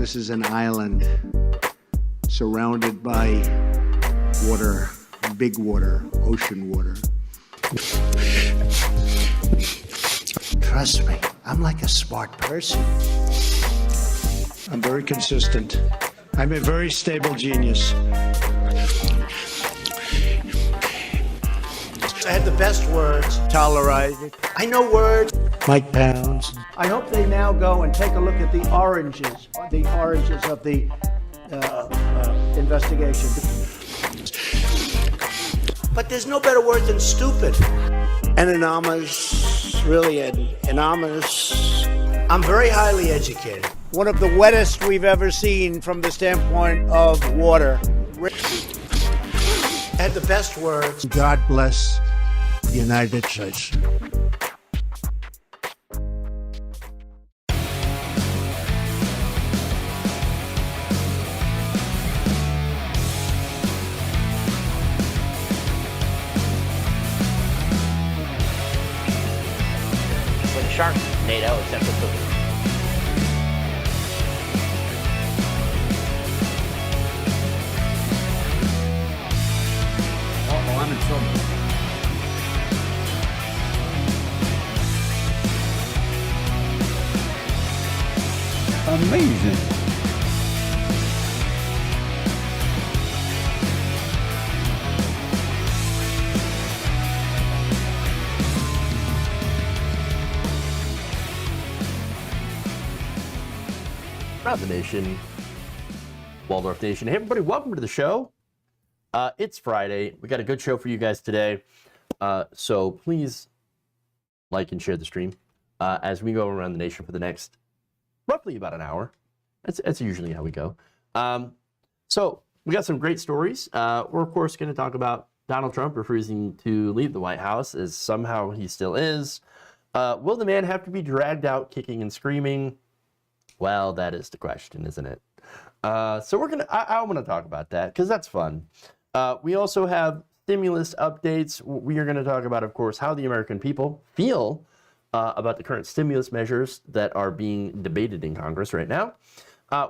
This is an island surrounded by water, big water, ocean water. Trust me, I'm like a smart person. I'm very consistent. I'm a very stable genius. I had the best words. Tolerized. I know words. Mike Pounds. I hope they now go and take a look at the oranges of the investigation. But there's no better word than stupid. Anonymous, really anonymous. I'm very highly educated. One of the wettest we've ever seen from the standpoint of water. Had the best words. God bless the United States. Shark NATO except for cookies. Uh-oh, I'm in trouble. Amazing. Around the nation, Waldorf Nation. Hey, everybody, welcome to the show. It's Friday. We got a good show for you guys today. So please like and share the stream as we go around the nation for the next roughly about an hour. That's usually how we go. So we got some great stories. We're, of course, going to talk about Donald Trump refusing to leave the White House, as somehow he still is. Will the man have to be dragged out kicking and screaming? Well, that is the question, isn't it? So I want to talk about that because that's fun. We also have stimulus updates. We are going to talk about, of course, how the American people feel about the current stimulus measures that are being debated in Congress right now.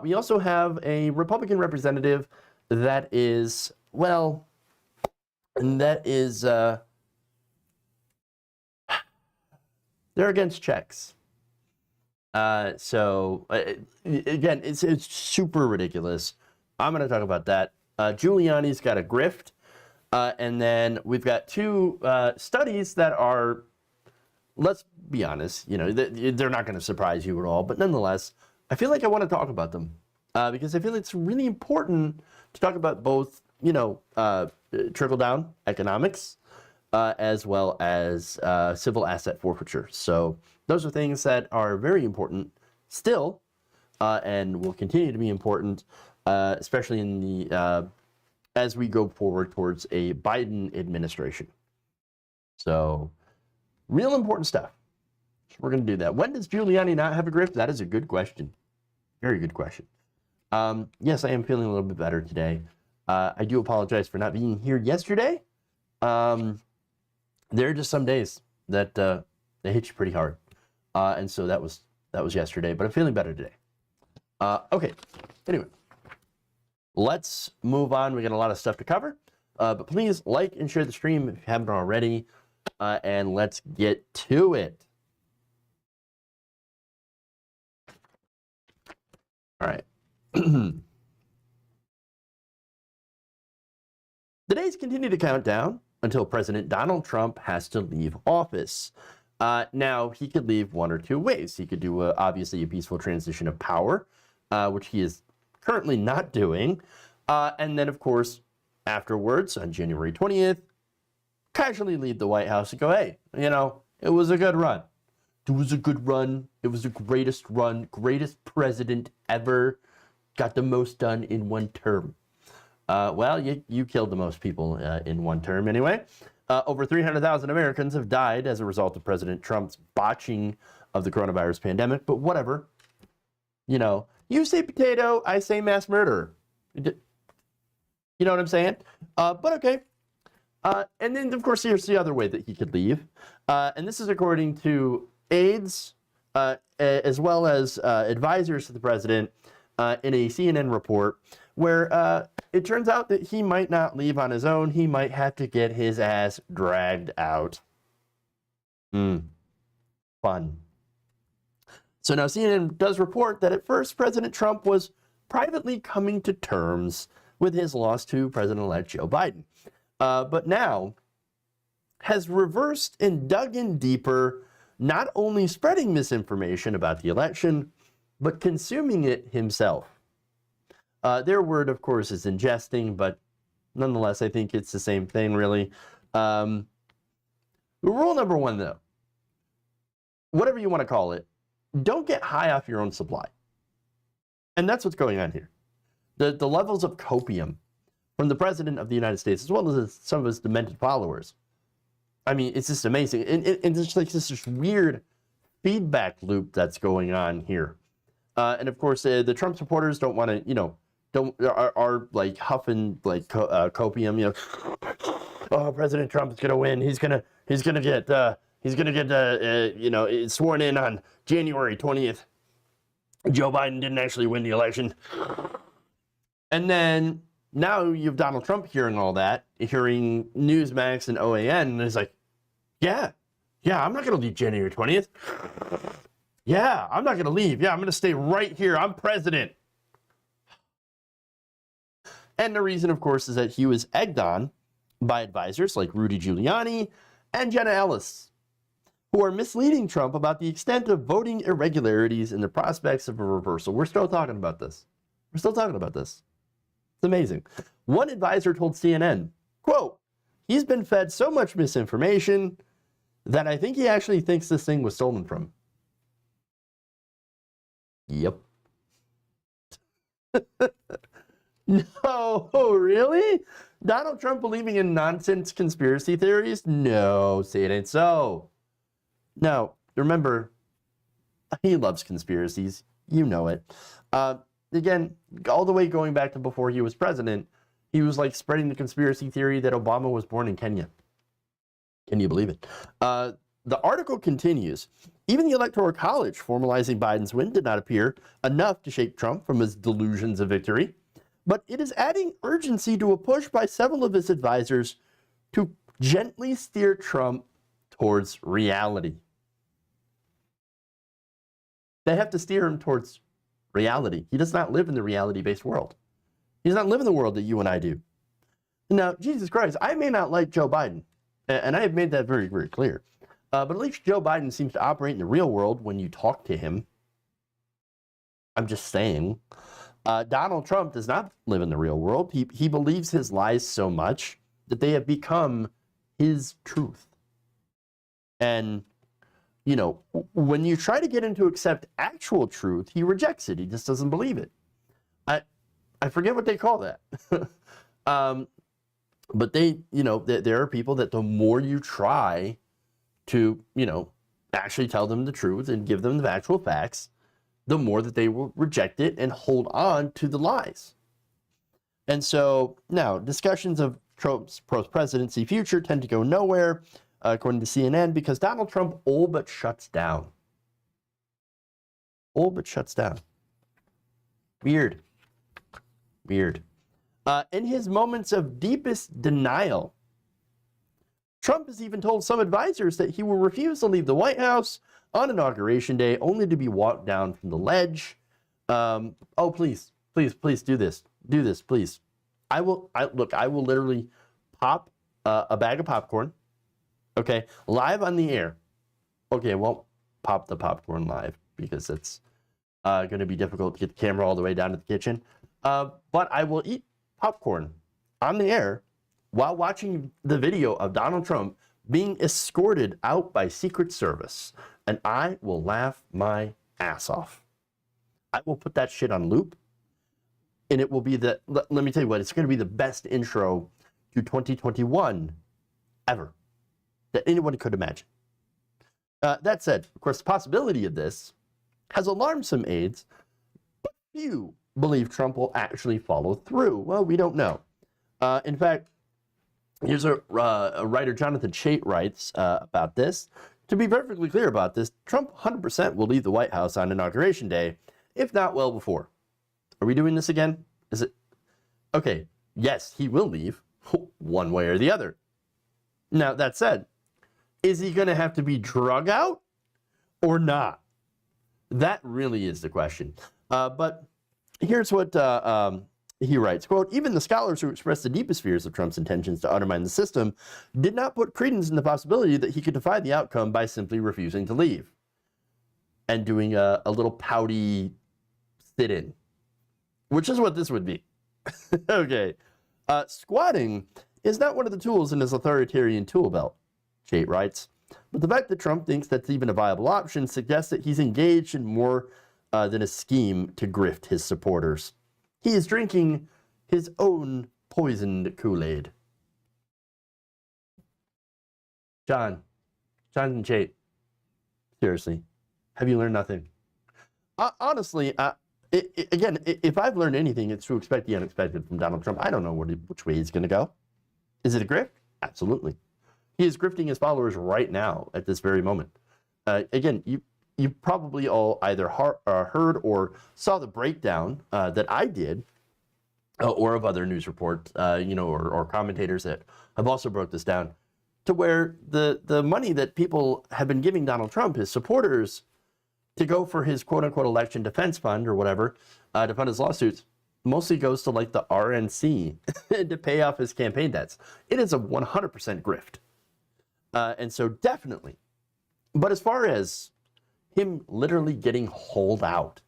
We also have a Republican representative that is, well, and that is, they're against checks. So again, it's super ridiculous. I'm going to talk about that. Giuliani's got a grift. And then we've got two studies that are, let's be honest, you know, they're not going to surprise you at all. But nonetheless, I feel like I want to talk about them because I feel it's really important to talk about both, you know, trickle-down economics as well as civil asset forfeiture. So those are things that are very important still and will continue to be important, especially in the as we go forward towards a Biden administration. So real important stuff. So we're going to do that. When does Giuliani not have a grift? That is a good question. Very good question. Yes, I am feeling a little bit better today. I do apologize for not being here yesterday. There are just some days that they hit you pretty hard. And so that was yesterday, but I'm feeling better today. Okay, anyway, let's move on. We got a lot of stuff to cover, but please like and share the stream if you haven't already, and let's get to it. All right. The days continue to count down until President Donald Trump has to leave office. Now, he could leave one or two ways. He could do, obviously, a peaceful transition of power, which he is currently not doing. And then, of course, afterwards, on January 20th, casually leave the White House and go, hey, you know, it was a good run. It was a good run. It was the greatest run, greatest president ever. Got the most done in one term. Well, you killed the most people in one term anyway. Over 300,000 Americans have died as a result of President Trump's botching of the coronavirus pandemic, but whatever. You know, you say potato, I say mass murderer. You know what I'm saying? But okay. And then, of course, here's the other way that he could leave. And this is according to aides, as well as advisors to the president. in a CNN report where it turns out that he might not leave on his own. He might have to get his ass dragged out. Fun. So now CNN does report that at first President Trump was privately coming to terms with his loss to President-elect Joe Biden, but now has reversed and dug in deeper, not only spreading misinformation about the election, but consuming it himself. Their word, of course, is ingesting, but nonetheless, I think it's the same thing, really. Rule number one, though, whatever you want to call it, don't get high off your own supply. And that's what's going on here. The levels of copium from the President of the United States, as well as some of his demented followers. I mean, it's just amazing. And it's like this weird feedback loop that's going on here. And of course, the Trump supporters don't want to, are like huffing like copium, oh, President Trump is going to win. He's going to get sworn in on January 20th. Joe Biden didn't actually win the election. And then now you have Donald Trump hearing all that, hearing Newsmax and OAN, and it's like, yeah, I'm not going to leave January 20th. Yeah, I'm not going to leave. Yeah, I'm going to stay right here. I'm president. And the reason, of course, is that he was egged on by advisors like Rudy Giuliani and Jenna Ellis, who are misleading Trump about the extent of voting irregularities and the prospects of a reversal. We're still talking about this. It's amazing. One advisor told CNN, quote, he's been fed so much misinformation that I think he actually thinks this thing was stolen from him. Yep. No, really? Donald Trump believing in nonsense conspiracy theories? No, say it ain't so. Now, remember, he loves conspiracies. You know it. Again, all the way going back to before he was president, he was like spreading the conspiracy theory that Obama was born in Kenya. Can you believe it? The article continues. Even the Electoral College formalizing Biden's win did not appear enough to shake Trump from his delusions of victory, but it is adding urgency to a push by several of his advisors to gently steer Trump towards reality. They have to steer him towards reality. He does not live in the reality-based world. He does not live in the world that you and I do. Now, Jesus Christ, I may not like Joe Biden, and I have made that very, very clear. But at least Joe Biden seems to operate in the real world when you talk to him. I'm just saying. Donald Trump does not live in the real world. He believes his lies so much that they have become his truth. And, when you try to get him to accept actual truth, he rejects it. He just doesn't believe it. I forget what they call that. But there are people that the more you try to, actually tell them the truth and give them the actual facts, the more that they will reject it and hold on to the lies. And so now discussions of Trump's presidency future tend to go nowhere, according to CNN, because Donald Trump all but shuts down. Weird. In his moments of deepest denial, Trump has even told some advisors that he will refuse to leave the White House on Inauguration Day, only to be walked down from the ledge. Oh, please do this. Do this, please. I will literally pop a bag of popcorn, okay, live on the air. Okay, I won't pop the popcorn live because it's going to be difficult to get the camera all the way down to the kitchen. But I will eat popcorn on the air while watching the video of Donald Trump being escorted out by Secret Service. And I will laugh my ass off. I will put that shit on loop. And it will be let me tell you what, it's going to be the best intro to 2021 ever that anyone could imagine. That said, of course, the possibility of this has alarmed some aides, but few believe Trump will actually follow through. Well, we don't know. In fact, here's a writer, Jonathan Chait, writes about this. To be perfectly clear about this, Trump 100% will leave the White House on Inauguration Day, if not well before. Are we doing this again? Is it? Okay, yes, he will leave one way or the other. Now, that said, is he going to have to be drug out or not? That really is the question. But here's what he writes, quote, even the scholars who expressed the deepest fears of Trump's intentions to undermine the system did not put credence in the possibility that he could defy the outcome by simply refusing to leave and doing a little pouty sit-in, which is what this would be. Okay. Squatting is not one of the tools in his authoritarian tool belt, Kate writes. But the fact that Trump thinks that's even a viable option suggests that he's engaged in more than a scheme to grift his supporters. He is drinking his own poisoned Kool-Aid. John and Kate, seriously, have you learned nothing? Honestly, again, if I've learned anything, it's to expect the unexpected from Donald Trump. I don't know which way he's going to go. Is it a grift? Absolutely. He is grifting his followers right now at this very moment. Again, you probably all either heard or saw the breakdown that I did, or of other news reports, or commentators that have also broke this down, to where the money that people have been giving Donald Trump, his supporters, to go for his quote-unquote election defense fund or whatever, to fund his lawsuits, mostly goes to like the RNC to pay off his campaign debts. It is a 100% grift. And so definitely. But as far as him literally getting holed out,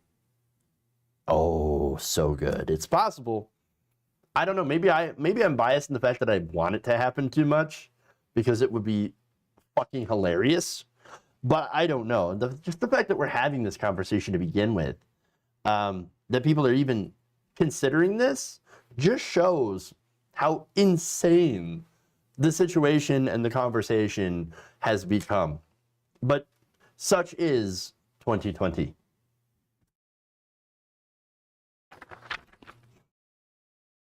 oh, so good. It's possible. I don't know. Maybe I'm biased in the fact that I want it to happen too much because it would be fucking hilarious. But I don't know. Just the fact that we're having this conversation to begin with, that people are even considering this, just shows how insane the situation and the conversation has become. But such is 2020.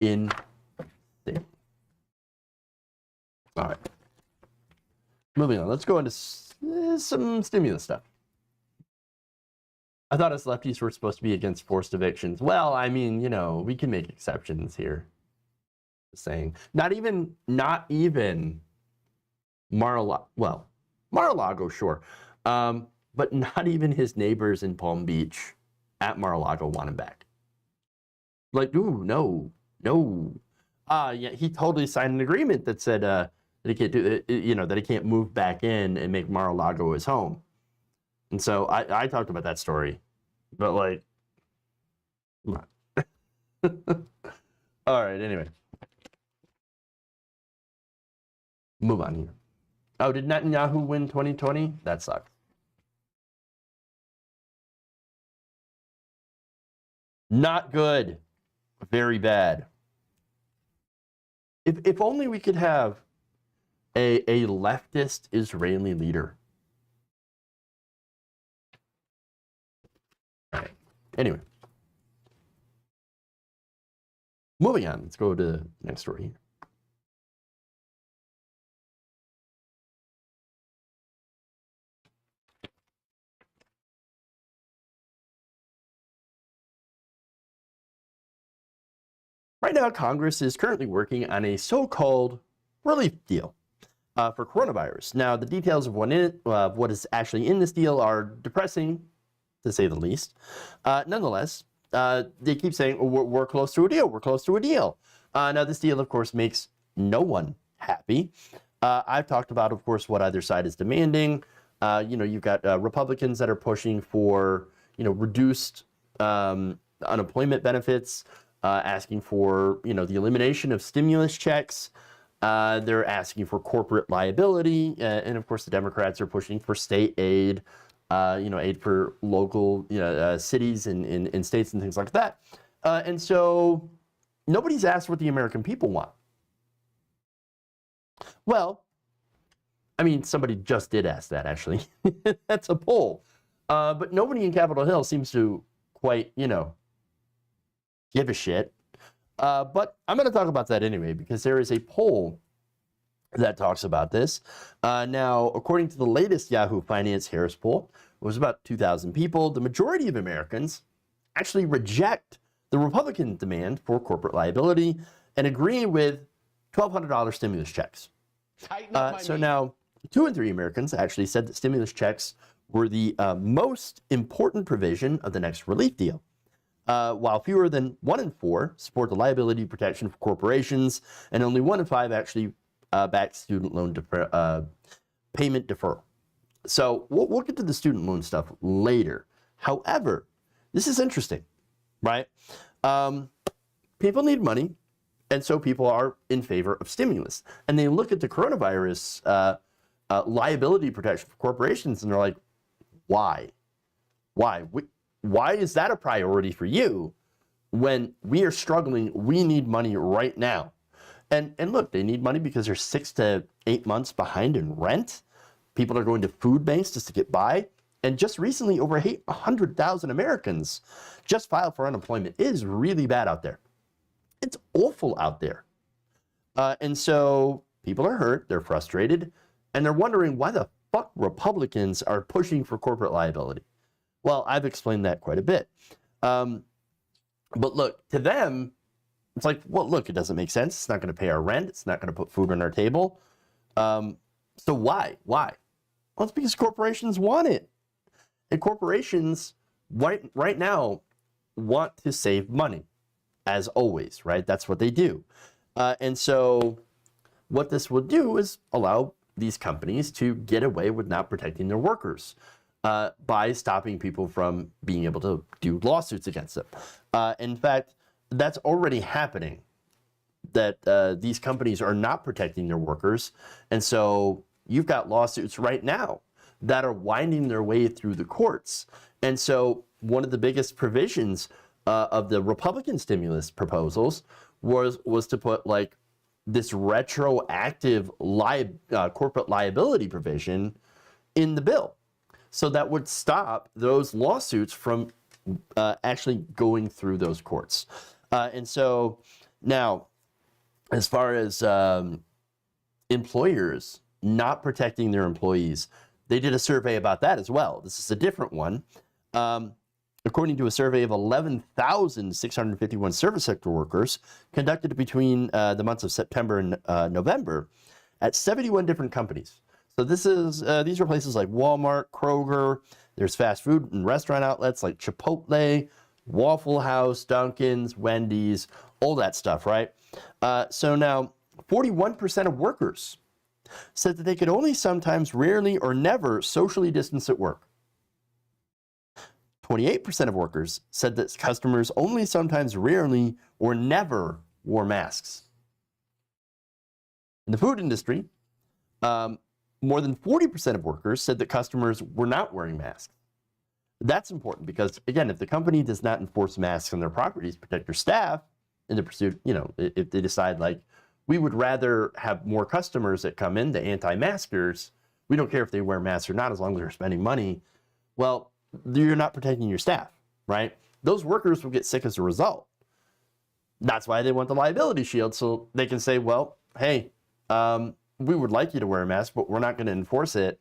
Insane. All right. Moving on. Let's go into some stimulus stuff. I thought us lefties were supposed to be against forced evictions. Well, I mean, we can make exceptions here. Just saying. Not even Mar-a-Lago. Well, Mar-a-Lago, sure. But not even his neighbors in Palm Beach at Mar-a-Lago want him back. Like, ooh, no. Yeah, he totally signed an agreement that said that he can't do it, that he can't move back in and make Mar-a-Lago his home. And so I talked about that story, but like, come on. All right, anyway. Move on here. Oh, did Netanyahu win 2020? That sucked. Not good. Very bad. If only we could have a leftist Israeli leader. All right. Anyway. Moving on. Let's go to the next story here. Right now, Congress is currently working on a so-called relief deal for coronavirus. Now, the details of what is actually in this deal are depressing, to say the least. Nonetheless, they keep saying, we're close to a deal, we're close to a deal. Now, this deal, of course, makes no one happy. I've talked about, of course, what either side is demanding. You've got Republicans that are pushing for, reduced unemployment benefits, asking for, the elimination of stimulus checks. They're asking for corporate liability. And of course, the Democrats are pushing for state aid, aid for local cities and states and things like that. And so nobody's asked what the American people want. Well, I mean, somebody just did ask that, actually. That's a poll. But nobody in Capitol Hill seems to quite, give a shit. But I'm going to talk about that anyway, because there is a poll that talks about this. Now, according to the latest Yahoo Finance Harris poll, it was about 2,000 people. The majority of Americans actually reject the the Republican demand for corporate liability and agree with $1,200 stimulus checks. So now, 2 in 3 Americans actually said that stimulus checks were the most important provision of the next relief deal, while fewer than 1 in 4 support the liability protection for corporations, and only 1 in 5 actually back student loan payment deferral. So we'll get to the student loan stuff later. However, this is interesting, right? People need money, and so people are in favor of stimulus. And they look at the coronavirus liability protection for corporations, and they're like, why? Why is that a priority for you when we are struggling? We need money right now. And look, they need money because they're 6 to 8 months behind in rent. People are going to food banks just to get by. And just recently, over 100,000 Americans just filed for unemployment. It is really bad out there. It's awful out there. And so people are hurt, they're frustrated, and they're wondering why the fuck Republicans are pushing for corporate liability. Well, I've explained that quite a bit. But look, to them, it's like, well, look, it doesn't make sense. It's not going to pay our rent. It's not going to put food on our table. So why? Well, it's because corporations want it. And corporations right now want to save money, as always, right? That's what they do. And so what this will do is allow these companies to get away with not protecting their workers by stopping people from being able to do lawsuits against them. In fact, that's already happening, that these companies are not protecting their workers. And so you've got lawsuits right now that are winding their way through the courts. And so one of the biggest provisions of the Republican stimulus proposals was to put like this retroactive corporate liability provision in the bill. So that would stop those lawsuits from actually going through those courts. And so now, as far as employers not protecting their employees, they did a survey about that as well. This is a different one. According to a survey of 11,651 service sector workers conducted between the months of September and November at 71 different companies. So this is these are places like Walmart, Kroger. There's fast food and restaurant outlets like Chipotle, Waffle House, Dunkin's, Wendy's, all that stuff, right? So now 41% of workers said that they could only sometimes, rarely, or never socially distance at work. 28% of workers said that customers only sometimes, rarely, or never wore masks. In the food industry, more than 40% of workers said that customers were not wearing masks. That's important because, again, if the company does not enforce masks on their properties to protect their staff in the pursuit, if they decide like, we would rather have more customers that come in, the anti-maskers, we don't care if they wear masks or not as long as they're spending money. Well, you're not protecting your staff, right? Those workers will get sick as a result. That's why they want the liability shield, so they can say, well, hey, we would like you to wear a mask, but we're not going to enforce it.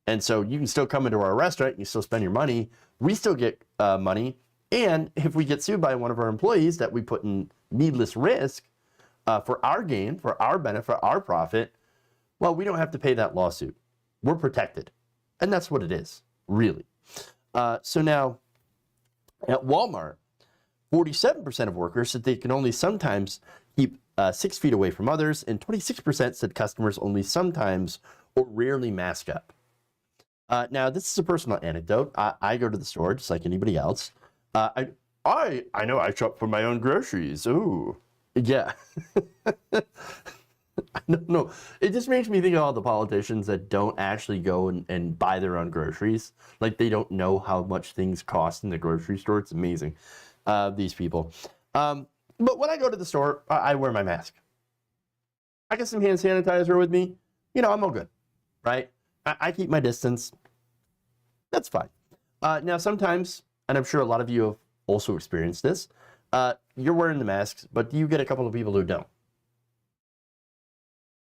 And so you can still come into our restaurant, you still spend your money, we still get money, and if we get sued by one of our employees that we put in needless risk for our gain, for our benefit, for our profit, well, we don't have to pay that lawsuit. We're protected. And that's what it is, really. So now, at Walmart, 47% of workers said they can only sometimes keep 6 feet away from others, and 26% said customers only sometimes or rarely mask up. Now, this is a personal anecdote. I go to the store just like anybody else. I know I shop for my own groceries. Ooh, yeah. No, it just makes me think of all the politicians that don't actually go and buy their own groceries. Like they don't know how much things cost in the grocery store. It's amazing, these people. But when I go to the store, I wear my mask. I get some hand sanitizer with me. I'm all good, right? I keep my distance. That's fine. Now, sometimes, and I'm sure a lot of you have also experienced this, you're wearing the masks, but you get a couple of people who don't.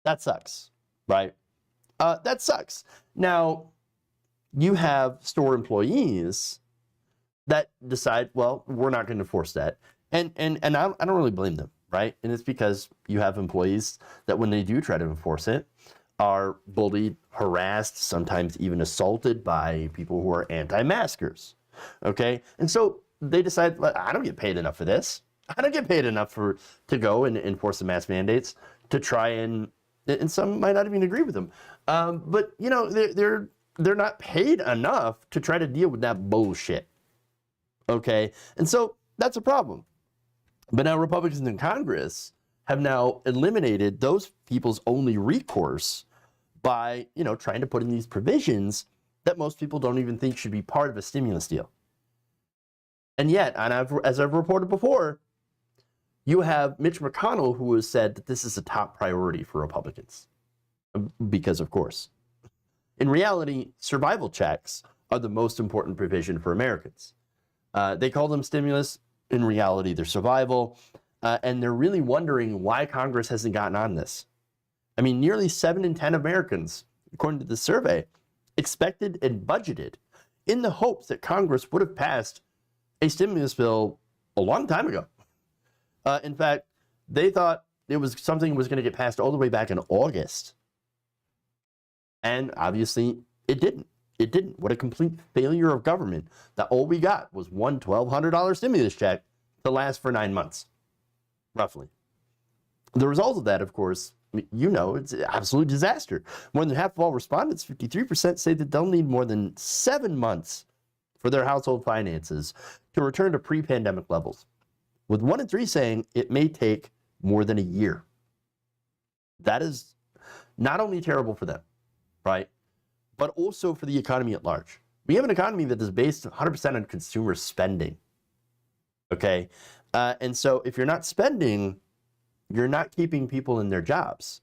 That sucks, right? That sucks. Now, you have store employees that decide, well, we're not going to enforce that. And I don't really blame them, right? And it's because you have employees that when they do try to enforce it are bullied, harassed, sometimes even assaulted by people who are anti-maskers, okay? And so they decide, I don't get paid enough for this. I don't get paid enough to go and enforce the mask mandates, to try and some might not even agree with them. But you know, they're not paid enough to try to deal with that bullshit, okay? And so that's a problem. But now Republicans in Congress have now eliminated those people's only recourse by, you know, trying to put in these provisions that most people don't even think should be part of a stimulus deal. And yet, as I've reported before, you have Mitch McConnell, who has said that this is a top priority for Republicans. Because, of course, in reality, survival checks are the most important provision for Americans. They call them stimulus. In reality, they're survival. And they're really wondering why Congress hasn't gotten on this. I mean, nearly 7 in 10 Americans, according to the survey, expected and budgeted in the hopes that Congress would have passed a stimulus bill a long time ago. In fact, they thought it was something was going to get passed all the way back in August. And obviously, it didn't. It didn't. What a complete failure of government that all we got was one $1,200 stimulus check to last for 9 months, roughly. The result of that, of course, you know, it's an absolute disaster. More than half of all respondents, 53%, say that they'll need more than 7 months for their household finances to return to pre-pandemic levels, with 1 in 3 saying it may take more than a year. That is not only terrible for them, right, but also for the economy at large. We have an economy that is based 100% on consumer spending, okay? And so if you're not spending, you're not keeping people in their jobs.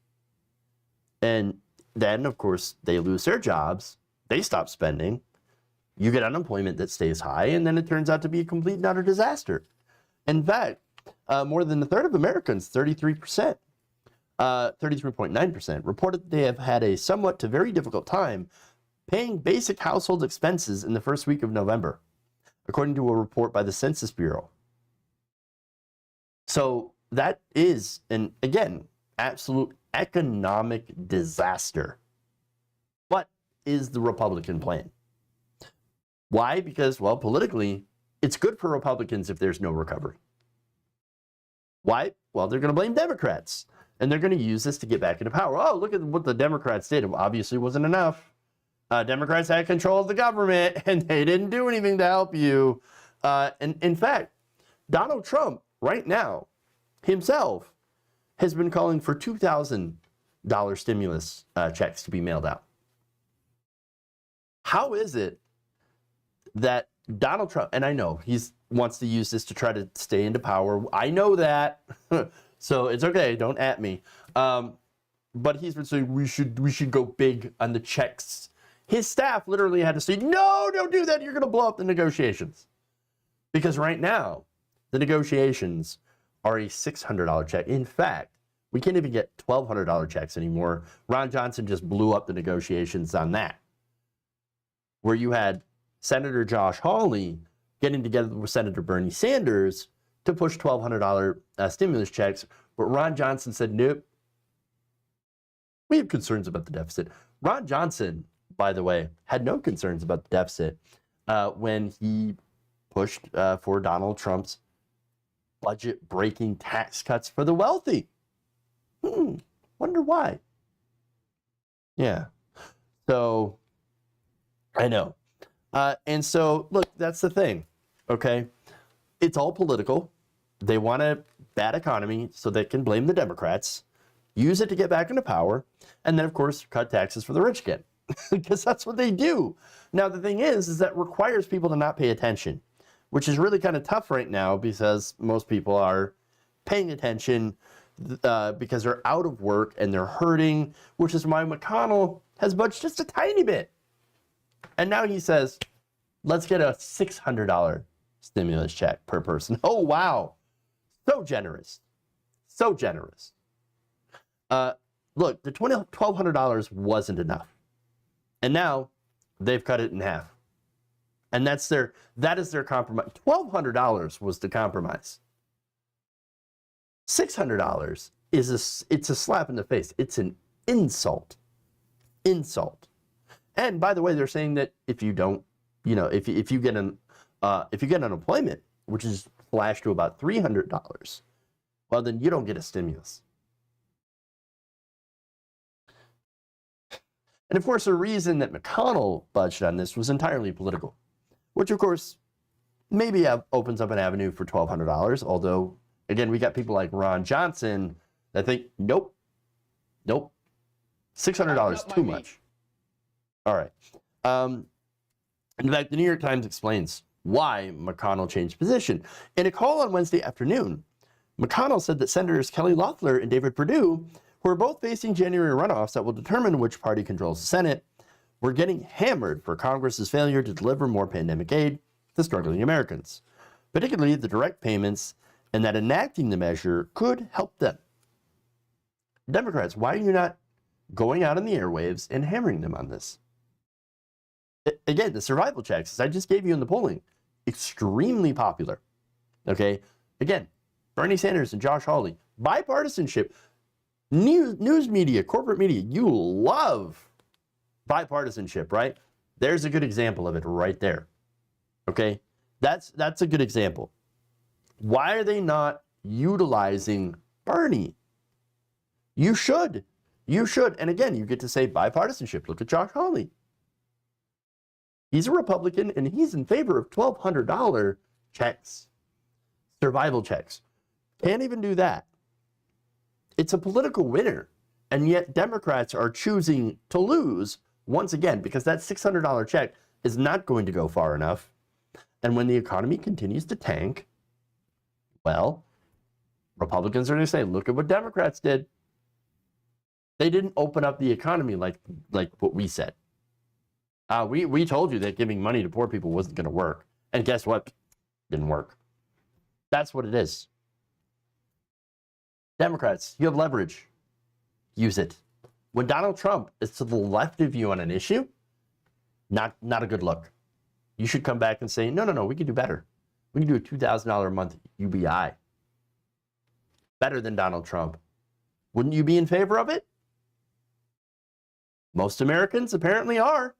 And then, of course, they lose their jobs, they stop spending, you get unemployment that stays high, and then it turns out to be a complete and utter disaster. In fact, more than a third of Americans, 33%, 33.9%, reported that they have had a somewhat to very difficult time paying basic household expenses in the first week of November, according to a report by the Census Bureau. So that is, an, again, absolute economic disaster. What is the Republican plan? Why? Because, well, politically, it's good for Republicans if there's no recovery. Why? Well, they're going to blame Democrats. And they're going to use this to get back into power. Oh, look at what the Democrats did. It obviously wasn't enough. Democrats had control of the government, and they didn't do anything to help you. And in fact, Donald Trump, right now, himself, has been calling for $2,000 stimulus checks to be mailed out. How is it that Donald Trump, and I know he wants to use this to try to stay into power. I know that. So it's okay, don't at me. But he's been saying we should go big on the checks. His staff literally had to say, no, don't do that. You're going to blow up the negotiations. Because right now, the negotiations are a $600 check. In fact, we can't even get $1,200 checks anymore. Ron Johnson just blew up the negotiations on that. Where you had Senator Josh Hawley getting together with Senator Bernie Sanders to push $1,200 stimulus checks, but Ron Johnson said, nope, we have concerns about the deficit. Ron Johnson, by the way, had no concerns about the deficit when he pushed for Donald Trump's budget-breaking tax cuts for the wealthy. Wonder why. Yeah. So, I know. And so, look, that's the thing, okay? It's all political. They want a bad economy so they can blame the Democrats, use it to get back into power, and then, of course, cut taxes for the rich again, because that's what they do. Now, the thing is that requires people to not pay attention, which is really kind of tough right now because most people are paying attention because they're out of work and they're hurting, which is why McConnell has budged just a tiny bit. And now he says, let's get a $600 stimulus check per person. Oh, wow. So generous. So generous. Look, the $1,200 wasn't enough. And now they've cut it in half. And that is their compromise. $1,200 was the compromise. $600 it's a slap in the face. It's an insult. Insult. And by the way, they're saying that if you don't, if you get unemployment, which is slashed to about $300, well, then you don't get a stimulus. And of course, the reason that McConnell budged on this was entirely political, which of course maybe opens up an avenue for $1,200. Although, again, we got people like Ron Johnson that think, nope, $600 too much. All right. In fact, the New York Times explains why McConnell changed position. In a call on Wednesday afternoon, McConnell said that Senators Kelly Loeffler and David Perdue, who are both facing January runoffs that will determine which party controls the Senate, were getting hammered for Congress's failure to deliver more pandemic aid to struggling Americans, particularly the direct payments, and that enacting the measure could help them. Democrats, why are you not going out on the airwaves and hammering them on this? Again, the survival checks, as I just gave you in the polling, extremely popular. Okay? Again, Bernie Sanders and Josh Hawley, bipartisanship, news media, corporate media, you love bipartisanship, right? There's a good example of it right there. Okay? That's a good example. Why are they not utilizing Bernie? You should. You should. And again, you get to say bipartisanship. Look at Josh Hawley. He's a Republican, and he's in favor of $1,200 checks, survival checks. Can't even do that. It's a political winner, and yet Democrats are choosing to lose once again because that $600 check is not going to go far enough. And when the economy continues to tank, well, Republicans are going to say, look at what Democrats did. They didn't open up the economy like what we said. We told you that giving money to poor people wasn't going to work. And guess what? Didn't work. That's what it is. Democrats, you have leverage. Use it. When Donald Trump is to the left of you on an issue, not a good look. You should come back and say, no, we can do better. We can do a $2,000 a month UBI. Better than Donald Trump. Wouldn't you be in favor of it? Most Americans apparently are.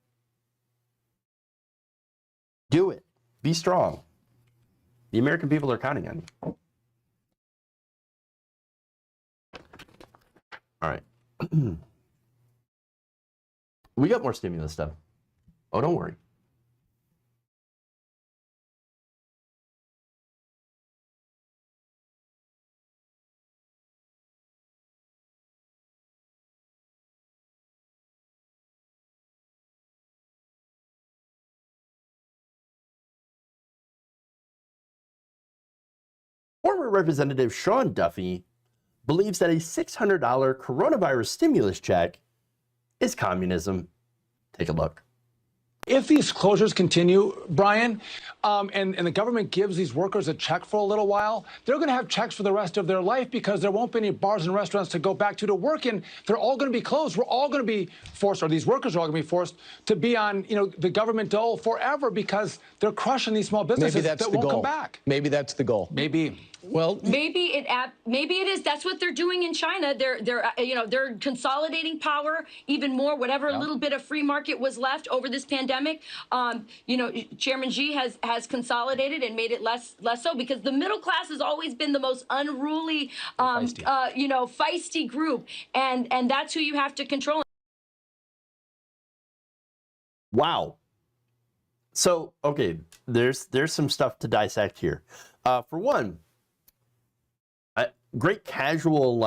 Do it. Be strong. The American people are counting on you. All right. We got more stimulus stuff. Oh, don't worry. Former Representative Sean Duffy believes that a $600 coronavirus stimulus check is communism. Take a look. If these closures continue, Brian, and the government gives these workers a check for a little while, they're going to have checks for the rest of their life because there won't be any bars and restaurants to go back to work in. They're all going to be closed. We're all going to be forced, or these workers are all going to be forced to be on, the government dole forever because they're crushing these small businesses that won't come back. Maybe that's the goal. Maybe. Well, maybe it is. That's what they're doing in China. They're consolidating power even more. Whatever little bit of free market was left over this pandemic, Chairman Xi has consolidated and made it less so because the middle class has always been the most unruly, feisty group, and that's who you have to control. Wow. So okay, there's some stuff to dissect here. For one. Great casual,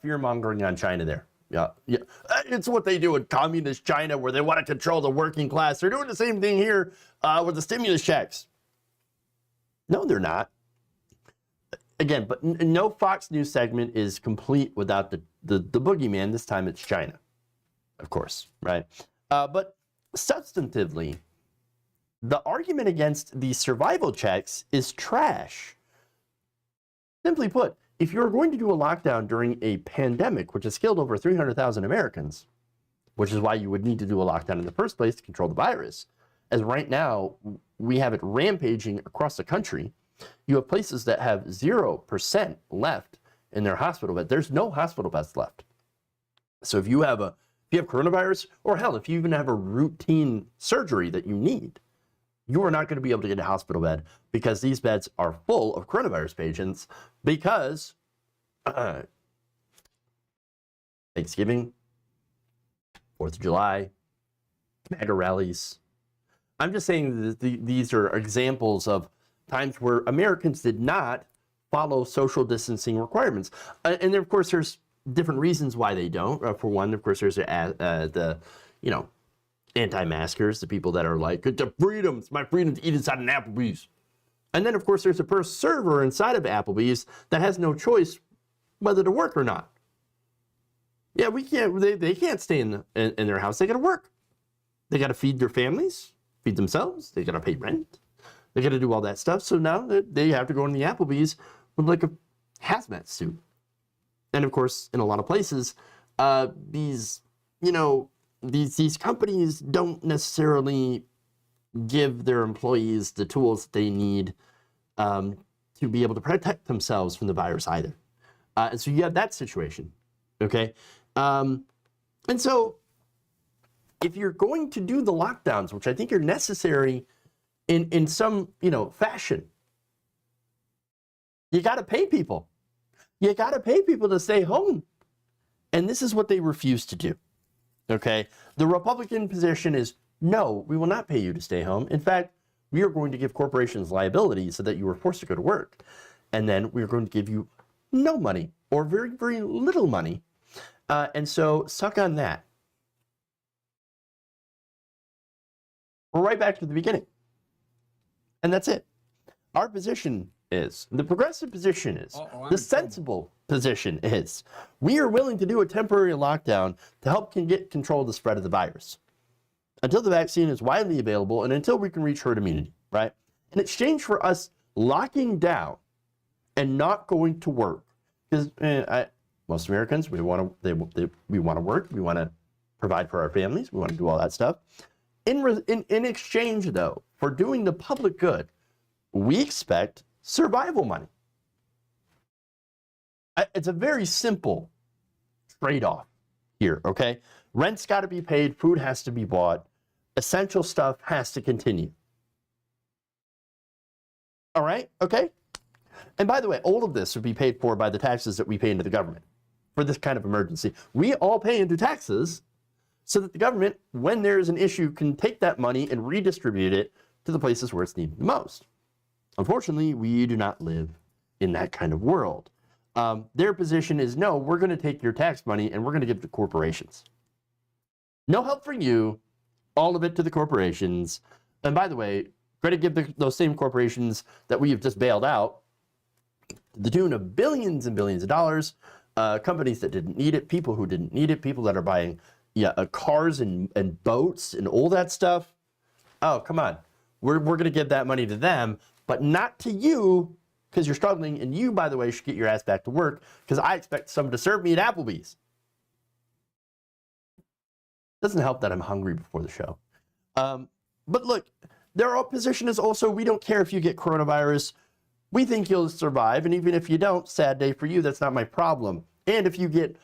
fear-mongering on China there. Yeah. It's what they do in communist China where they want to control the working class. They're doing the same thing here with the stimulus checks. No, they're not. Again, but no Fox News segment is complete without the boogeyman. This time it's China, of course, right? But substantively, the argument against the survival checks is trash. Simply put, if you're going to do a lockdown during a pandemic, which has killed over 300,000 Americans, which is why you would need to do a lockdown in the first place to control the virus, as right now we have it rampaging across the country, You have places that have 0% left in their hospital bed. There's no hospital beds left. So if you have coronavirus, or hell, if you even have a routine surgery that you need, you are not going to be able to get a hospital bed because these beds are full of coronavirus patients because Thanksgiving, 4th of July, MAGA rallies. I'm just saying that these are examples of times where Americans did not follow social distancing requirements. And then, of course, there's different reasons why they don't. For one, of course, there's the anti-maskers, the people that are like, it's my freedom to eat inside an Applebee's. And then, of course, there's a per server inside of Applebee's that has no choice whether to work or not. Yeah, they can't stay in their house. They got to work. They got to feed their families, feed themselves. They got to pay rent. They got to do all that stuff. So now they have to go in the Applebee's with like a hazmat suit. And of course, in a lot of places, these companies don't necessarily give their employees the tools that they need to be able to protect themselves from the virus either. And so you have that situation, okay? And so if you're going to do the lockdowns, which I think are necessary in some, fashion, you got to pay people. You got to pay people to stay home. And this is what they refuse to do, okay? The Republican position is, no, we will not pay you to stay home. In fact, we are going to give corporations liability so that you are forced to go to work. And then we're going to give you no money or very, very little money. And so suck on that. We're right back to the beginning. And that's it. Our position is, the progressive position is, the sensible position is, we are willing to do a temporary lockdown to help get control of the spread of the virus until the vaccine is widely available and until we can reach herd immunity, right? In exchange for us locking down and not going to work, because most Americans, we want to work, we want to provide for our families, we want to do all that stuff. In exchange, though, for doing the public good, we expect survival money. It's a very simple trade-off here, okay? Rent's got to be paid, food has to be bought, essential stuff has to continue. All right, okay? And by the way, all of this would be paid for by the taxes that we pay into the government for this kind of emergency. We all pay into taxes so that the government, when there's an issue, can take that money and redistribute it to the places where it's needed the most. Unfortunately, we do not live in that kind of world. Their position is, no, we're going to take your tax money and we're going to give it to corporations. No help for you, all of it to the corporations. And by the way, going to give those same corporations that we have just bailed out to the tune of billions and billions of dollars, companies that didn't need it, people who didn't need it, people that are buying cars and boats and all that stuff. Oh, come on. We're going to give that money to them, but not to you, because you're struggling, and you, by the way, should get your ass back to work, because I expect someone to serve me at Applebee's. Doesn't help that I'm hungry before the show. But look, their position is also, we don't care if you get coronavirus. We think you'll survive, and even if you don't, sad day for you, that's not my problem. And if you get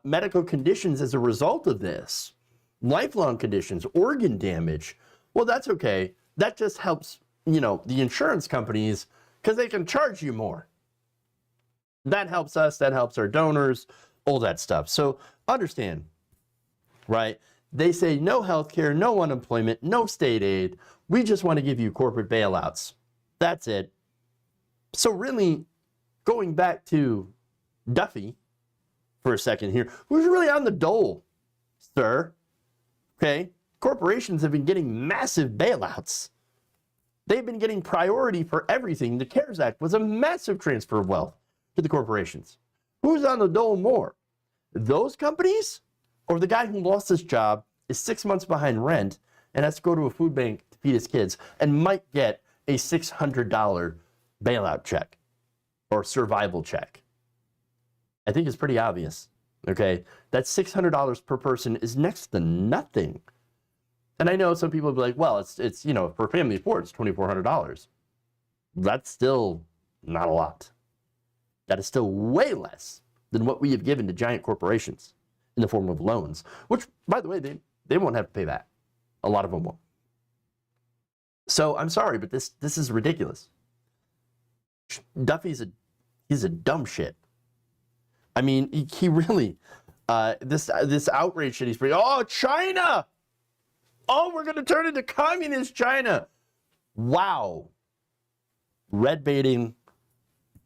medical conditions as a result of this, lifelong conditions, organ damage, well, that's okay. That just helps, the insurance companies, because they can charge you more. That helps us, that helps our donors, all that stuff. So understand, right? They say no health care, no unemployment, no state aid. We just want to give you corporate bailouts. That's it. So really, going back to Duffy for a second here, who's really on the dole, sir? Okay, corporations have been getting massive bailouts. They've been getting priority for everything. The CARES Act was a massive transfer of wealth to the corporations. Who's on the dole more? Those companies, or the guy who lost his job, is 6 months behind rent, and has to go to a food bank to feed his kids, and might get a $600 bailout check or survival check? I think it's pretty obvious, okay? That $600 per person is next to nothing. And I know some people will be like, well, it's for a family of four, it's $2,400. That's still not a lot. That is still way less than what we have given to giant corporations in the form of loans, which, by the way, they won't have to pay that. A lot of them won't. So I'm sorry, but this is ridiculous. Duffy's he's a dumb shit. I mean, he really, this outrage that he's bringing, oh, China! Oh, we're going to turn into communist China. Wow. Red baiting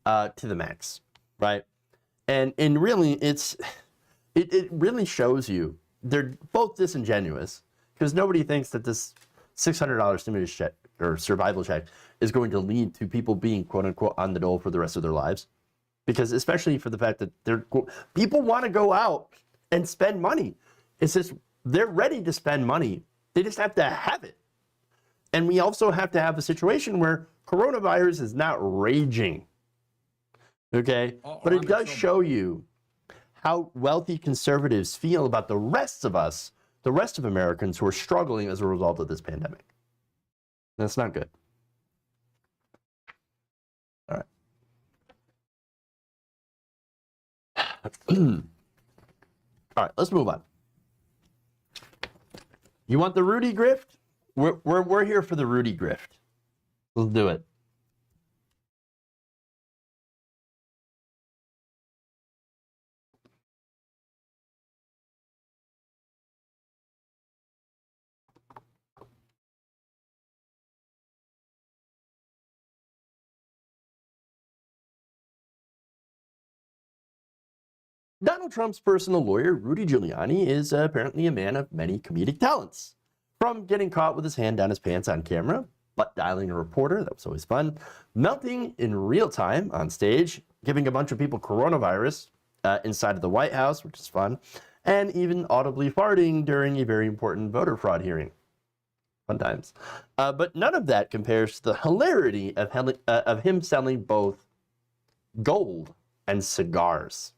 to the max, right? And really, it really shows you they're both disingenuous, because nobody thinks that this $600 stimulus check or survival check is going to lead to people being quote unquote on the dole for the rest of their lives. Because especially for the fact that people want to go out and spend money. It's just they're ready to spend money. They just have to have it. And we also have to have a situation where coronavirus is not raging. Okay? But it does show you how wealthy conservatives feel about the rest of us, the rest of Americans who are struggling as a result of this pandemic. That's not good. All right. All right, let's move on. You want the Rudy grift? We're here for the Rudy grift. Let's do it. Donald Trump's personal lawyer, Rudy Giuliani, is apparently a man of many comedic talents. From getting caught with his hand down his pants on camera, butt dialing a reporter, that was always fun, melting in real time on stage, giving a bunch of people coronavirus inside of the White House, which is fun, and even audibly farting during a very important voter fraud hearing. Fun times. But none of that compares to the hilarity of him selling both gold and cigars.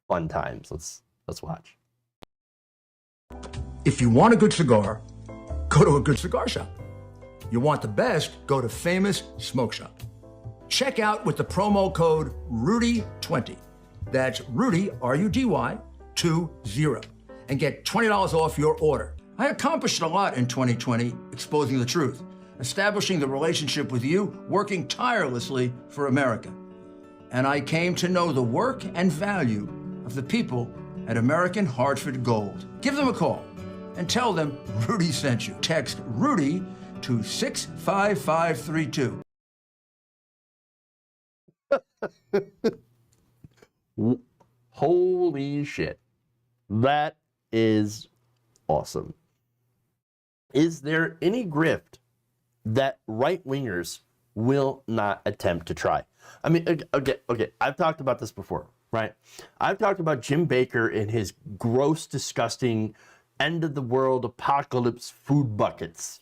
Fun times. Let's watch. If you want a good cigar, go to a good cigar shop. You want the best, go to Famous Smoke Shop. Check out with the promo code RUDY20. That's Rudy, R-U-D-Y, 20, and get $20 off your order. I accomplished a lot in 2020, exposing the truth, establishing the relationship with you, working tirelessly for America. And I came to know the work and value of the people at American Hartford Gold. Give them a call and tell them Rudy sent you. Text Rudy to 65532. Holy shit. That is awesome. Is there any grift that right-wingers will not attempt to try? I mean, okay, I've talked about this before, right? I've talked about Jim Baker and his gross, disgusting, end-of-the-world apocalypse food buckets.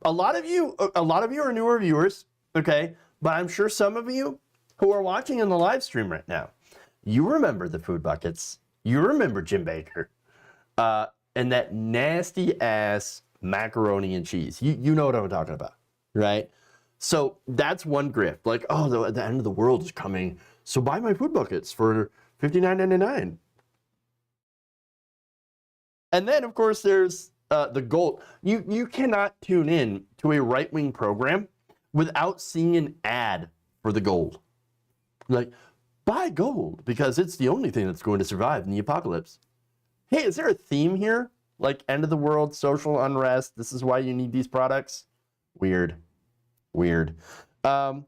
A lot of you are newer viewers, okay? But I'm sure some of you who are watching in the live stream right now, you remember the food buckets. You remember Jim Baker. And that nasty-ass macaroni and cheese. You know what I'm talking about, right? So that's one grift. Like, oh, the end of the world is coming, so buy my food buckets for $59.99. And then, of course, there's the gold. You cannot tune in to a right-wing program without seeing an ad for the gold. Like, buy gold because it's the only thing that's going to survive in the apocalypse. Hey, is there a theme here? Like end of the world, social unrest, this is why you need these products? Weird. But,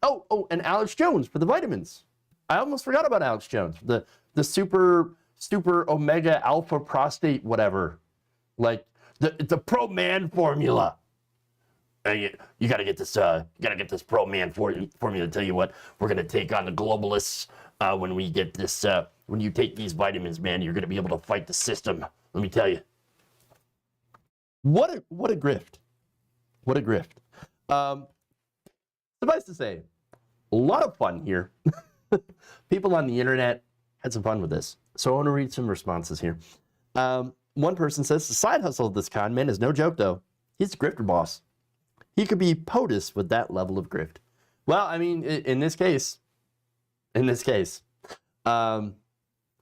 and Alex Jones for the vitamins. I almost forgot about Alex Jones, the super omega alpha prostate whatever. Like the pro man formula. You gotta get this pro man formula. Tell you what, we're gonna take on the globalists when we get this. When you take these vitamins, man, you're gonna be able to fight the system. Let me tell you. What a grift. What a grift. Suffice to say, a lot of fun here. People on the internet had some fun with this. So I want to read some responses here. One person says, the side hustle of this con man is no joke, though. He's the grifter boss. he could be POTUS with that level of grift. Well, I mean, in this case,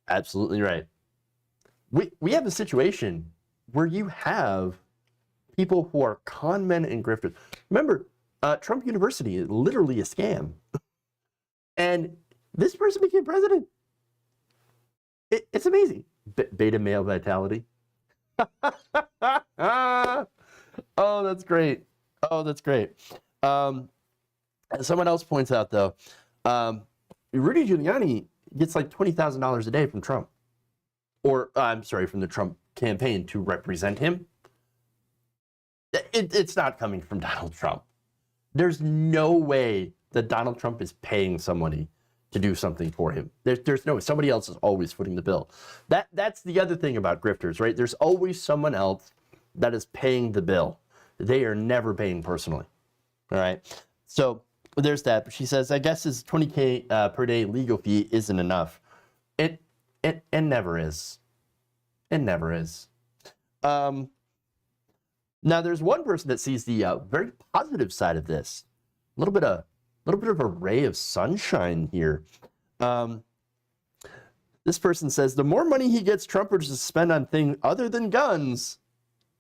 absolutely right. We have a situation where you have people who are con men and grifters. Remember, Trump University is literally a scam. And this person became president. It's amazing. Beta male vitality. Oh, that's great. Oh, that's great. Someone else points out, though, Rudy Giuliani gets like $20,000 a day from Trump. Or, I'm sorry, from the Trump campaign to represent him. It's not coming from Donald Trump. There's no way that Donald Trump is paying somebody to do something for him. There's no way. Somebody else is always footing the bill. That's the other thing about grifters, right? There's always someone else that is paying the bill. They are never paying personally. All right. So there's that. But she says, I guess his $20K per day legal fee isn't enough. It never is. It never is. Now there's one person that sees the very positive side of this. A little bit of a ray of sunshine here. This person says, the more money he gets Trumpers to spend on things other than guns,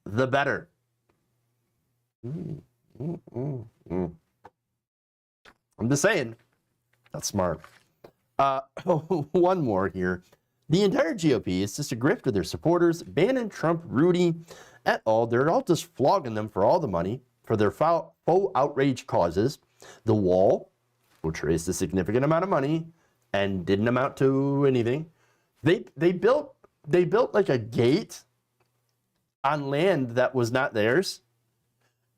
the better. I'm just saying, that's smart. One more here. The entire GOP is just a grift to their supporters. Bannon, Trump, Rudy, et al. They're all just flogging them for all the money for their faux outrage causes. The wall, which raised a significant amount of money and didn't amount to anything. They built like a gate on land that was not theirs.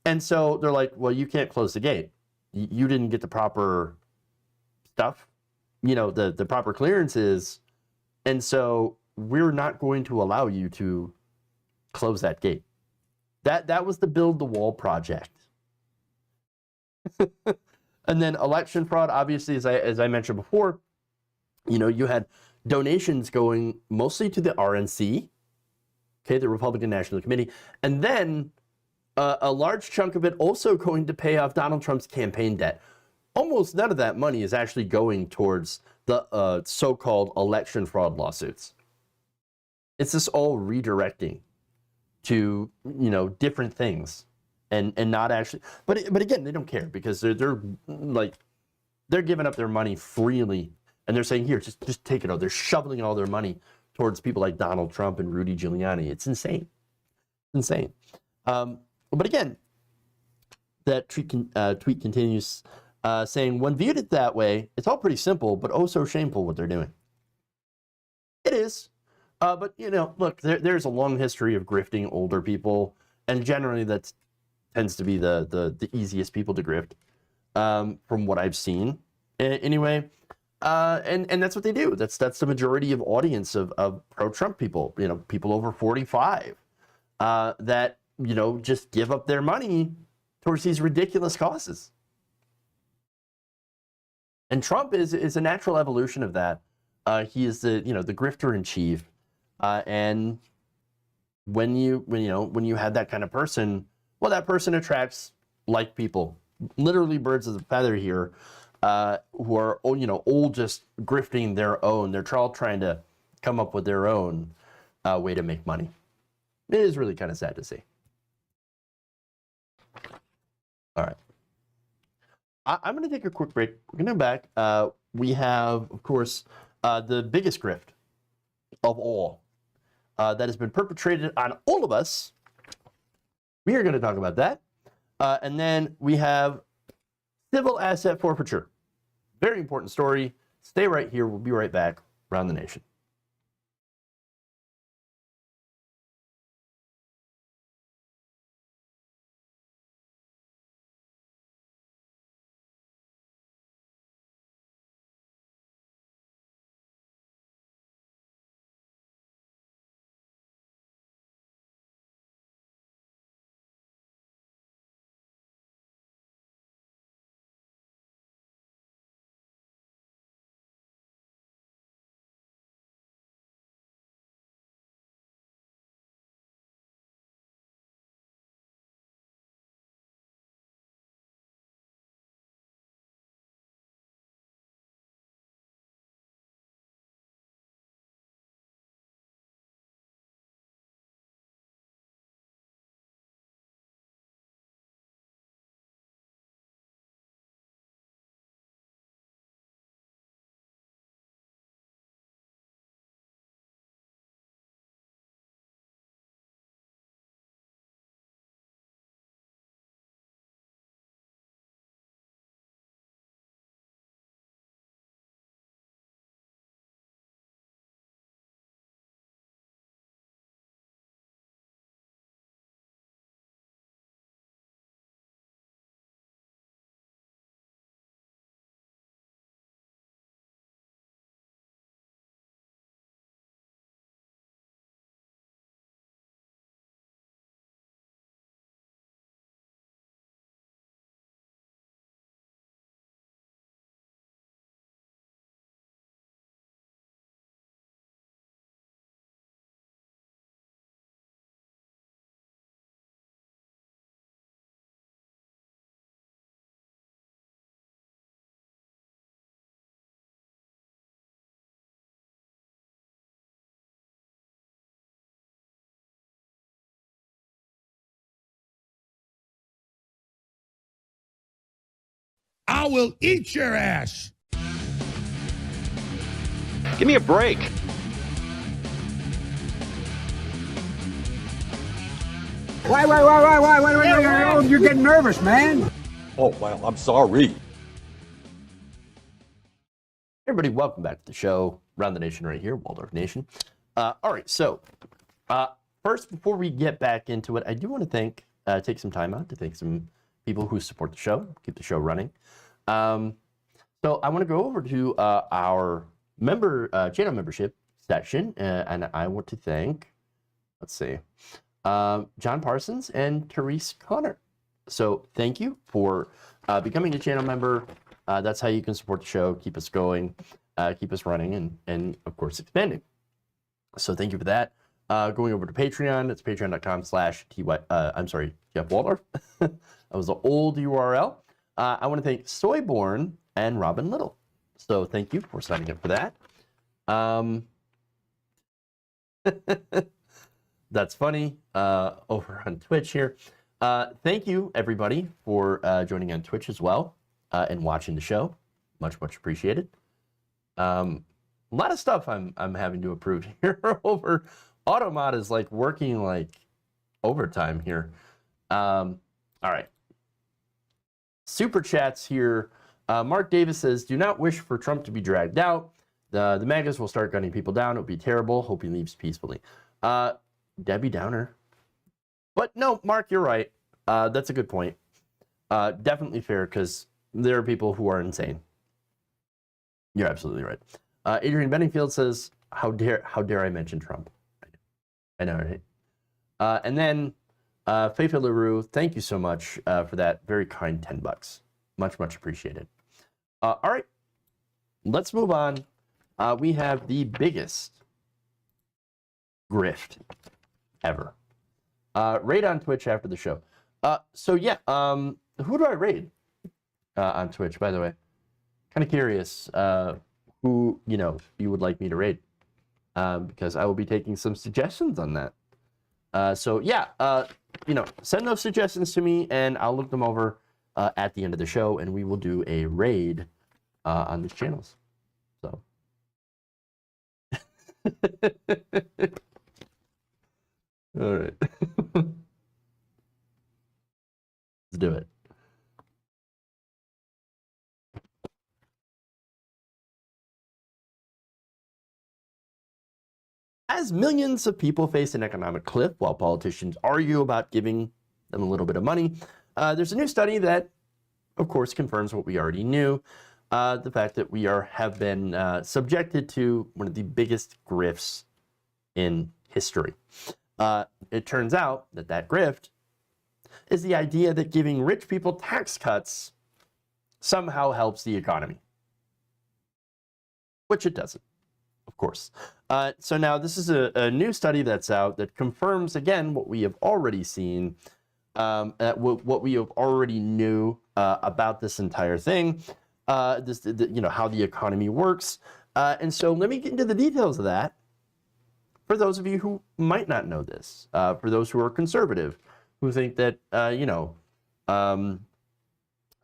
And so they're like, well, you can't close the gate. You didn't get the proper stuff, the proper clearances. And so we're not going to allow you to close that gate. That was the Build the Wall project. And then election fraud, obviously, as I mentioned before, you had donations going mostly to the RNC, okay, the Republican National Committee, and then a large chunk of it also going to pay off Donald Trump's campaign debt. Almost none of that money is actually going towards the so-called election fraud lawsuits. It's just all redirecting to, different things and not actually, but again, they don't care because they're giving up their money freely and they're saying, here, just take it all. They're shoveling all their money towards people like Donald Trump and Rudy Giuliani. It's insane. It's insane. But again, that tweet continues saying, when viewed it that way, it's all pretty simple, but oh so shameful what they're doing. It is. But, look, there's a long history of grifting older people, and generally that tends to be the easiest people to grift, from what I've seen. Anyway, and that's what they do. That's the majority of audience of pro-Trump people, people over 45, that, just give up their money towards these ridiculous causes. And Trump is a natural evolution of that. He is the grifter in chief. And when you have that kind of person, well, that person attracts like people, literally birds of a feather here, who are all just grifting their own. They're all trying to come up with their own way to make money. It is really kind of sad to see. All right. I'm going to take a quick break. We're going to come back. We have, of course, the biggest grift of all that has been perpetrated on all of us. We are going to talk about that. And then we have civil asset forfeiture. Very important story. Stay right here. We'll be right back. Around the Nation. I will eat your ass. Give me a break. Why? You're getting nervous, man. Oh, well, I'm sorry. Everybody, welcome back to the show. Around the Nation right here, Waldorf Nation. All right, so first, before we get back into it, I do want to take some time out to thank some people who support the show, keep the show running. So I want to go over to our channel membership section, and I want to thank, let's see, John Parsons and Therese Connor. So thank you for becoming a channel member. That's how you can support the show, keep us going, keep us running, and of course expanding. So thank you for that. Going over to Patreon, it's Jeff Waldorf. That was the old URL. I want to thank Soyborn and Robin Little. So thank you for signing up for that. That's funny. Over on Twitch here. Thank you, everybody, for joining on Twitch as well and watching the show. Much appreciated. A lot of stuff I'm having to approve here over. Automod is like working like overtime here. All right. Super chats here. Mark Davis says, do not wish for Trump to be dragged out. The MAGAs will start gunning people down. It would be terrible. Hope he leaves peacefully. Debbie Downer. But no, Mark, you're right. That's a good point. Definitely fair, because there are people who are insane. You're absolutely right. Adrian Benningfield says, how dare I mention Trump? I know, right? And then Faith LaRue, thank you so much for that very kind $10. Much appreciated. All right, let's move on. We have the biggest grift ever. Raid on Twitch after the show. So yeah, who do I raid on Twitch, by the way? Kind of curious who, you would like me to raid. Because I will be taking some suggestions on that. So yeah, send those suggestions to me and I'll look them over at the end of the show and we will do a raid on these channels. So. All right. Let's do it. As millions of people face an economic cliff while politicians argue about giving them a little bit of money, there's a new study that, of course, confirms what we already knew, the fact that we have been subjected to one of the biggest grifts in history. It turns out that grift is the idea that giving rich people tax cuts somehow helps the economy, which it doesn't. Of course. So now this is a new study that's out that confirms, again, what we have already seen, what we have already knew about this entire thing, how the economy works. And so let me get into the details of that for those of you who might not know this, for those who are conservative, who think that, that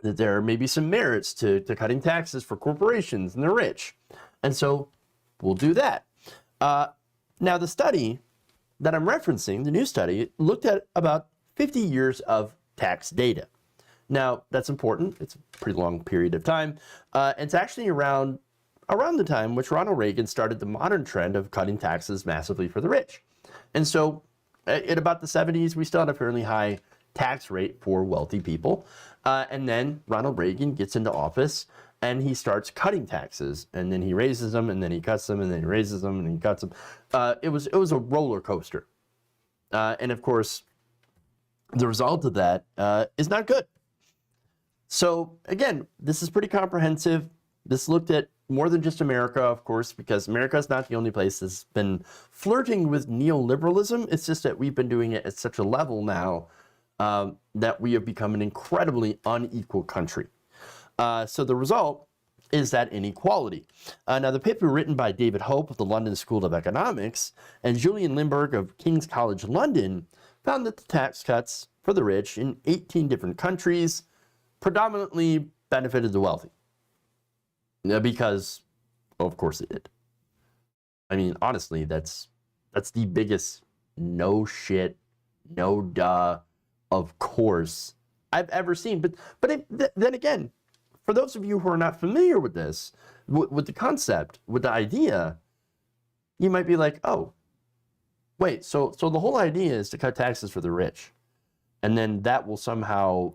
there may be some merits to cutting taxes for corporations and the rich. And so we'll do that. Now, the study that I'm referencing, the new study, looked at about 50 years of tax data. Now, that's important. It's a pretty long period of time. It's actually around the time which Ronald Reagan started the modern trend of cutting taxes massively for the rich. And so at about the 70s, we still had a fairly high tax rate for wealthy people. And then Ronald Reagan gets into office and he starts cutting taxes, and then he raises them, and then he cuts them, and then he raises them, and he cuts them. It was a roller coaster. And of course, the result of that is not good. So again, this is pretty comprehensive. This looked at more than just America, of course, because America is not the only place that's been flirting with neoliberalism. It's just that we've been doing it at such a level now that we have become an incredibly unequal country. So the result is that inequality. Now, the paper written by David Hope of the London School of Economics and Julian Lindbergh of King's College London found that the tax cuts for the rich in 18 different countries, predominantly benefited the wealthy. Because, of course it did. I mean, honestly, that's the biggest no shit, no duh, of course I've ever seen. Then again, for those of you who are not familiar with this, with the concept, with the idea, you might be like, oh, wait, so the whole idea is to cut taxes for the rich. And then that will somehow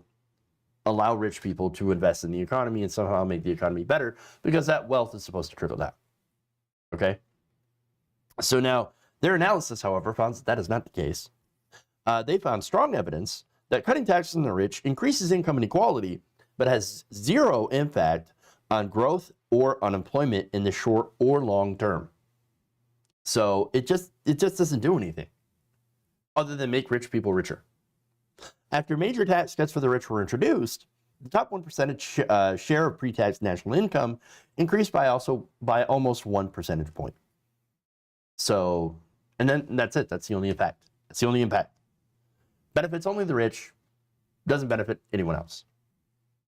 allow rich people to invest in the economy and somehow make the economy better because that wealth is supposed to trickle down. Okay? So now, their analysis, however, found that is not the case. They found strong evidence that cutting taxes on the rich increases income inequality, but has zero impact on growth or unemployment in the short or long term. So it just doesn't do anything other than make rich people richer. After major tax cuts for the rich were introduced, the top 1% share of pre-tax national income increased by almost 1 percentage point. So, and then that's it. That's the only effect. That's the only impact. Benefits only the rich, doesn't benefit anyone else.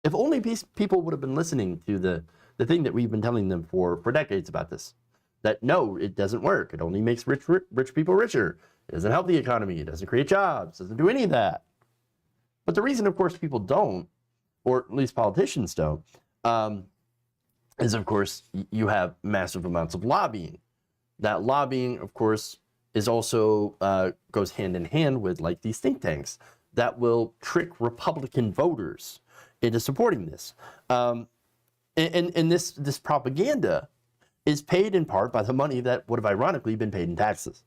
If only people would have been listening to the thing that we've been telling them for decades about this, that no, it doesn't work. It only makes rich people richer. It doesn't help the economy. It doesn't create jobs. It doesn't do any of that. But the reason, of course, people don't, or at least politicians don't, is, of course, you have massive amounts of lobbying. That lobbying, of course, is also goes hand in hand with like these think tanks that will trick Republican voters into supporting this. And this propaganda is paid in part by the money that would have ironically been paid in taxes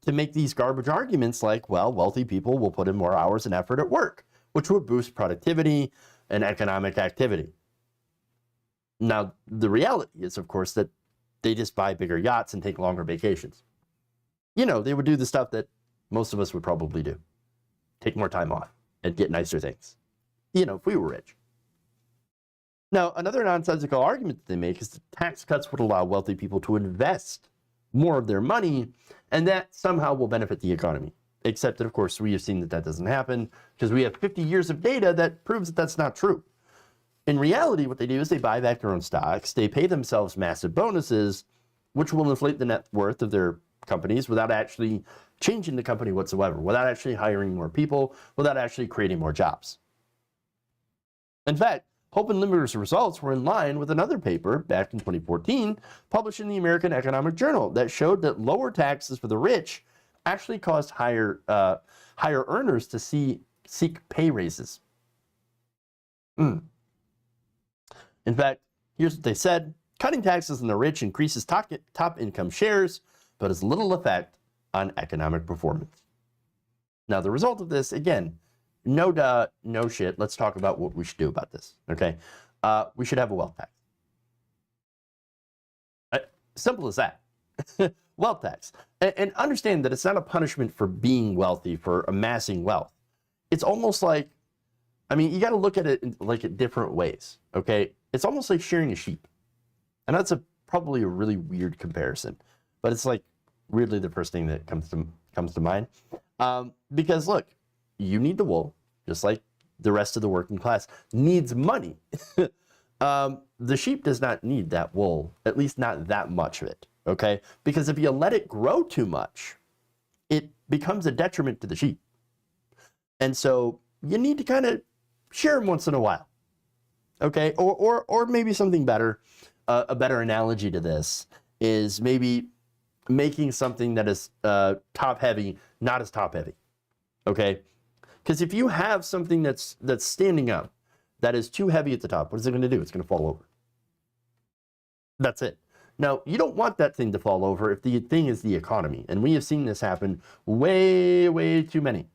to make these garbage arguments like, well, wealthy people will put in more hours and effort at work, which would boost productivity and economic activity. Now, the reality is, of course, that they just buy bigger yachts and take longer vacations. You know, they would do the stuff that most of us would probably do. Take more time off and get nicer things. You know, if we were rich. Now, another nonsensical argument that they make is that tax cuts would allow wealthy people to invest more of their money, and that somehow will benefit the economy. Except that, of course, we have seen that doesn't happen because we have 50 years of data that proves that that's not true. In reality, what they do is they buy back their own stocks, they pay themselves massive bonuses, which will inflate the net worth of their companies without actually changing the company whatsoever, without actually hiring more people, without actually creating more jobs. In fact, Hope and Limmer's results were in line with another paper back in 2014, published in the American Economic Journal, that showed that lower taxes for the rich actually caused higher earners to seek pay raises. In fact, here's what they said. Cutting taxes on the rich increases top income shares, but has little effect on economic performance. Now, the result of this, again, no duh, no shit. Let's talk about what we should do about this, okay? We should have a wealth tax. Simple as that. Wealth tax. And understand that it's not a punishment for being wealthy, for amassing wealth. It's almost like, I mean, you got to look at it like in different ways, okay? It's almost like shearing a sheep. And that's probably a really weird comparison, but it's like weirdly the first thing that comes to mind. Because look, you need the wool, just like the rest of the working class needs money. The sheep does not need that wool, at least not that much of it, okay? Because if you let it grow too much, it becomes a detriment to the sheep. And so you need to kind of shear them once in a while, okay? Or maybe something better, a better analogy to this is maybe making something that is top heavy, not as top heavy, okay? Because if you have something that's standing up, that is too heavy at the top, what is it going to do? It's going to fall over. That's it. Now, you don't want that thing to fall over if the thing is the economy. And we have seen this happen way, way too many.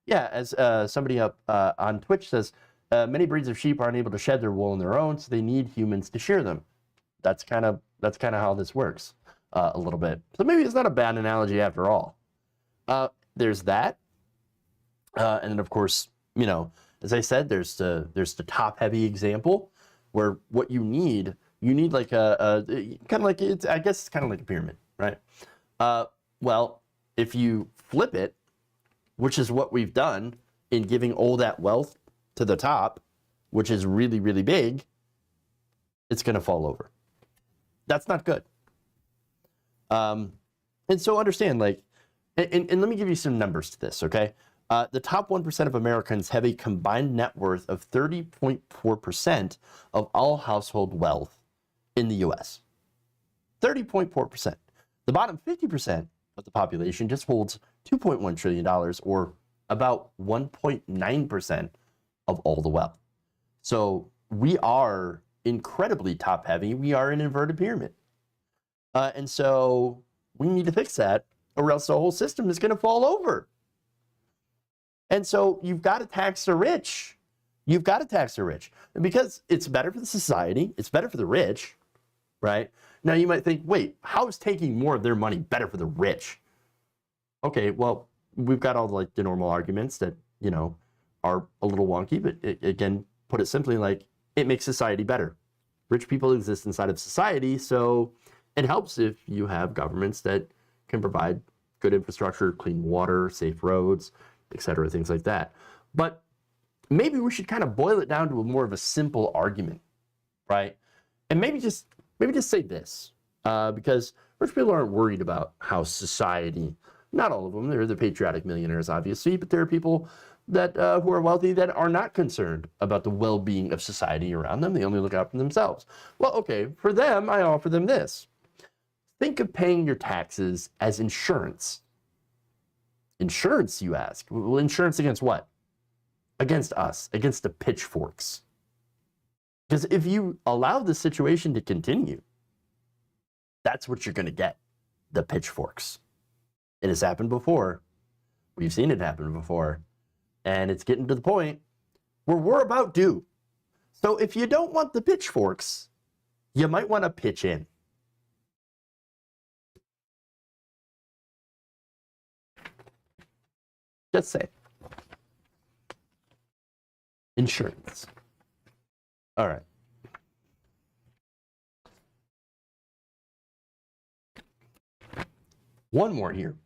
Yeah, as somebody up on Twitch says, many breeds of sheep aren't able to shed their wool on their own, so they need humans to shear them. That's kind of how this works a little bit. So maybe it's not a bad analogy after all. There's that. And then, of course, you know, as I said, there's the top-heavy example where what you need like a kind of like, I guess it's kind of like a pyramid, right? Well, if you flip it, which is what we've done in giving all that wealth to the top, which is really, really big, it's going to fall over. That's not good. And so understand, like, and let me give you some numbers to this, okay? The top 1% of Americans have a combined net worth of 30.4% of all household wealth in the U.S. 30.4%. The bottom 50% of the population just holds $2.1 trillion, or about 1.9% of all the wealth. So we are incredibly top heavy. We are an inverted pyramid. And so we need to fix that, or else the whole system is going to fall over. And so you've got to tax the rich. You've got to tax the rich. And because it's better for the society, it's better for the rich, right? Now you might think, wait, how is taking more of their money better for the rich? Okay, well, we've got all the normal arguments that, you know, are a little wonky, but again, put it simply, like, it makes society better. Rich people exist inside of society, so it helps if you have governments that can provide good infrastructure, clean water, safe roads, etc., things like that. But maybe we should kind of boil it down to a more of a simple argument, right? And maybe just say this, because rich people aren't worried about how society, not all of them, they're the patriotic millionaires, obviously, but there are people that who are wealthy that are not concerned about the well-being of society around them. They only look out for themselves. Well, okay, for them, I offer them this. Think of paying your taxes as insurance. Insurance, you ask? Well, insurance against what? Against us, against the pitchforks. Because if you allow the situation to continue, that's what you're going to get, the pitchforks. It has happened before. We've seen it happen before. And it's getting to the point where we're about due. So if you don't want the pitchforks, you might want to pitch in. Just say. Insurance. All right. One more here.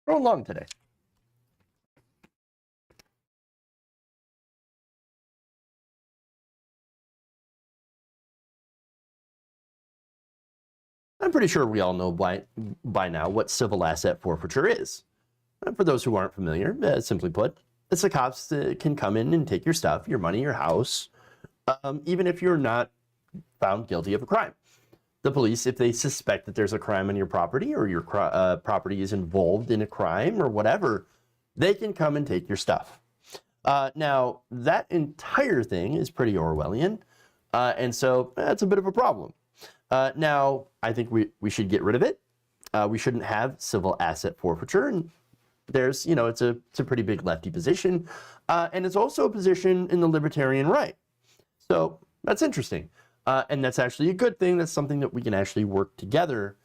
Going long today. I'm pretty sure we all know by now what civil asset forfeiture is. And for those who aren't familiar, simply put, it's the cops that can come in and take your stuff, your money, your house, even if you're not found guilty of a crime. The police, if they suspect that there's a crime on your property, or your property is involved in a crime or whatever, they can come and take your stuff. Now, that entire thing is pretty Orwellian, and so that's a bit of a problem. Now, I think we should get rid of it. We shouldn't have civil asset forfeiture, and there's, it's a pretty big lefty position, and it's also a position in the libertarian right. So that's interesting. And that's actually a good thing. That's something that we can actually work together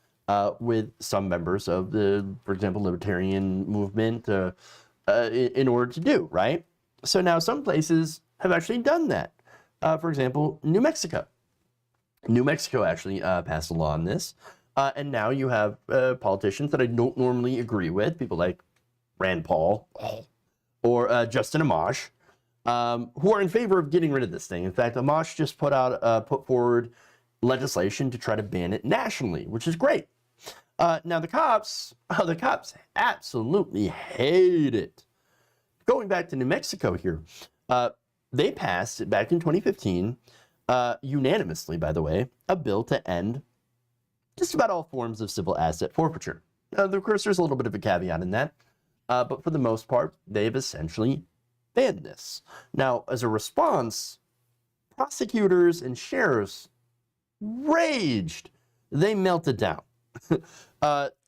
with some members of the, for example, libertarian movement in order to do, right? So now some places have actually done that. For example, New Mexico. New Mexico actually passed a law on this. And now you have politicians that I don't normally agree with, people like Rand Paul or Justin Amash, who are in favor of getting rid of this thing. In fact, Amash just put forward legislation to try to ban it nationally, which is great. Now the cops absolutely hate it. Going back to New Mexico here, they passed back in 2015, unanimously, by the way, a bill to end just about all forms of civil asset forfeiture. Of course, there's a little bit of a caveat in that, but for the most part, they've essentially banned this. Now, as a response, prosecutors and sheriffs raged. They melted down.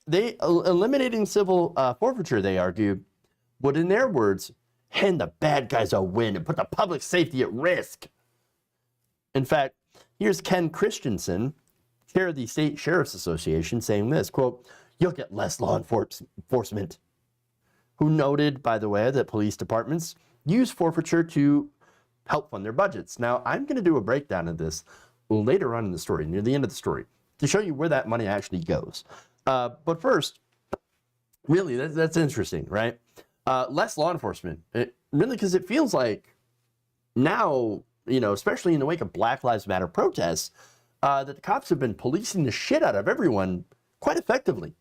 Eliminating civil forfeiture, they argued, would, in their words, hand the bad guys a win and put the public safety at risk. In fact, here's Ken Christensen, chair of the State Sheriff's Association, saying this, quote, "You'll get less law enforcement," who noted, by the way, that police departments use forfeiture to help fund their budgets. Now, I'm going to do a breakdown of this later on in the story, near the end of the story, to show you where that money actually goes. But first, really, that's interesting, right? Less law enforcement, really, because it feels like now, especially in the wake of Black Lives Matter protests, that the cops have been policing the shit out of everyone quite effectively.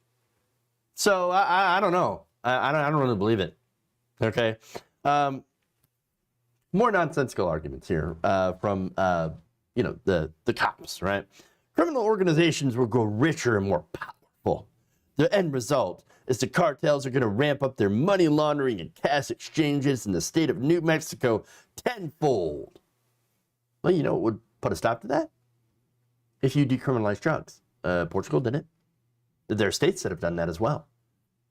So I don't know. I don't really believe it. Okay. More nonsensical arguments here from the cops, right? Criminal organizations will grow richer and more powerful. The end result is the cartels are going to ramp up their money laundering and cash exchanges in the state of New Mexico tenfold. Well, you know what would put a stop to that? If you decriminalize drugs. Portugal did it. There are states that have done that as well.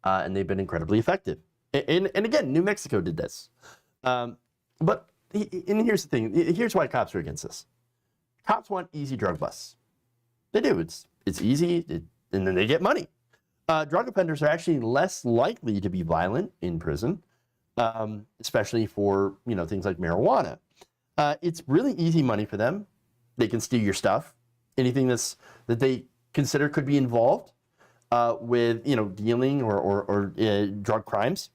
And they've been incredibly effective. And again, New Mexico did this. But here's the thing. Here's why cops are against this. Cops want easy drug busts. They do. It's easy, and then they get money. Drug offenders are actually less likely to be violent in prison, especially for things like marijuana. It's really easy money for them. They can steal your stuff. Anything that they consider could be involved with dealing or drug crimes,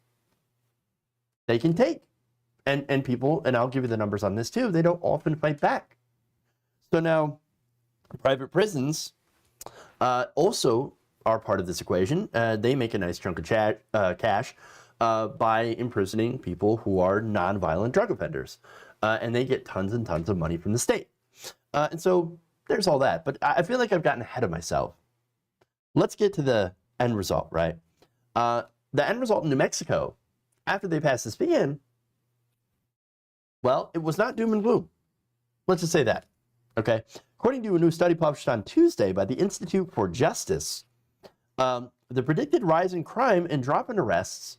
they can take. And people, and I'll give you the numbers on this too, they don't often fight back. So now, private prisons also are part of this equation. They make a nice chunk of cash by imprisoning people who are nonviolent drug offenders. And they get tons and tons of money from the state. And so there's all that. But I feel like I've gotten ahead of myself. Let's get to the end result, right? The end result in New Mexico, after they passed this ban, well, it was not doom and gloom. Let's just say that, okay? According to a new study published on Tuesday by the Institute for Justice, the predicted rise in crime and drop in arrests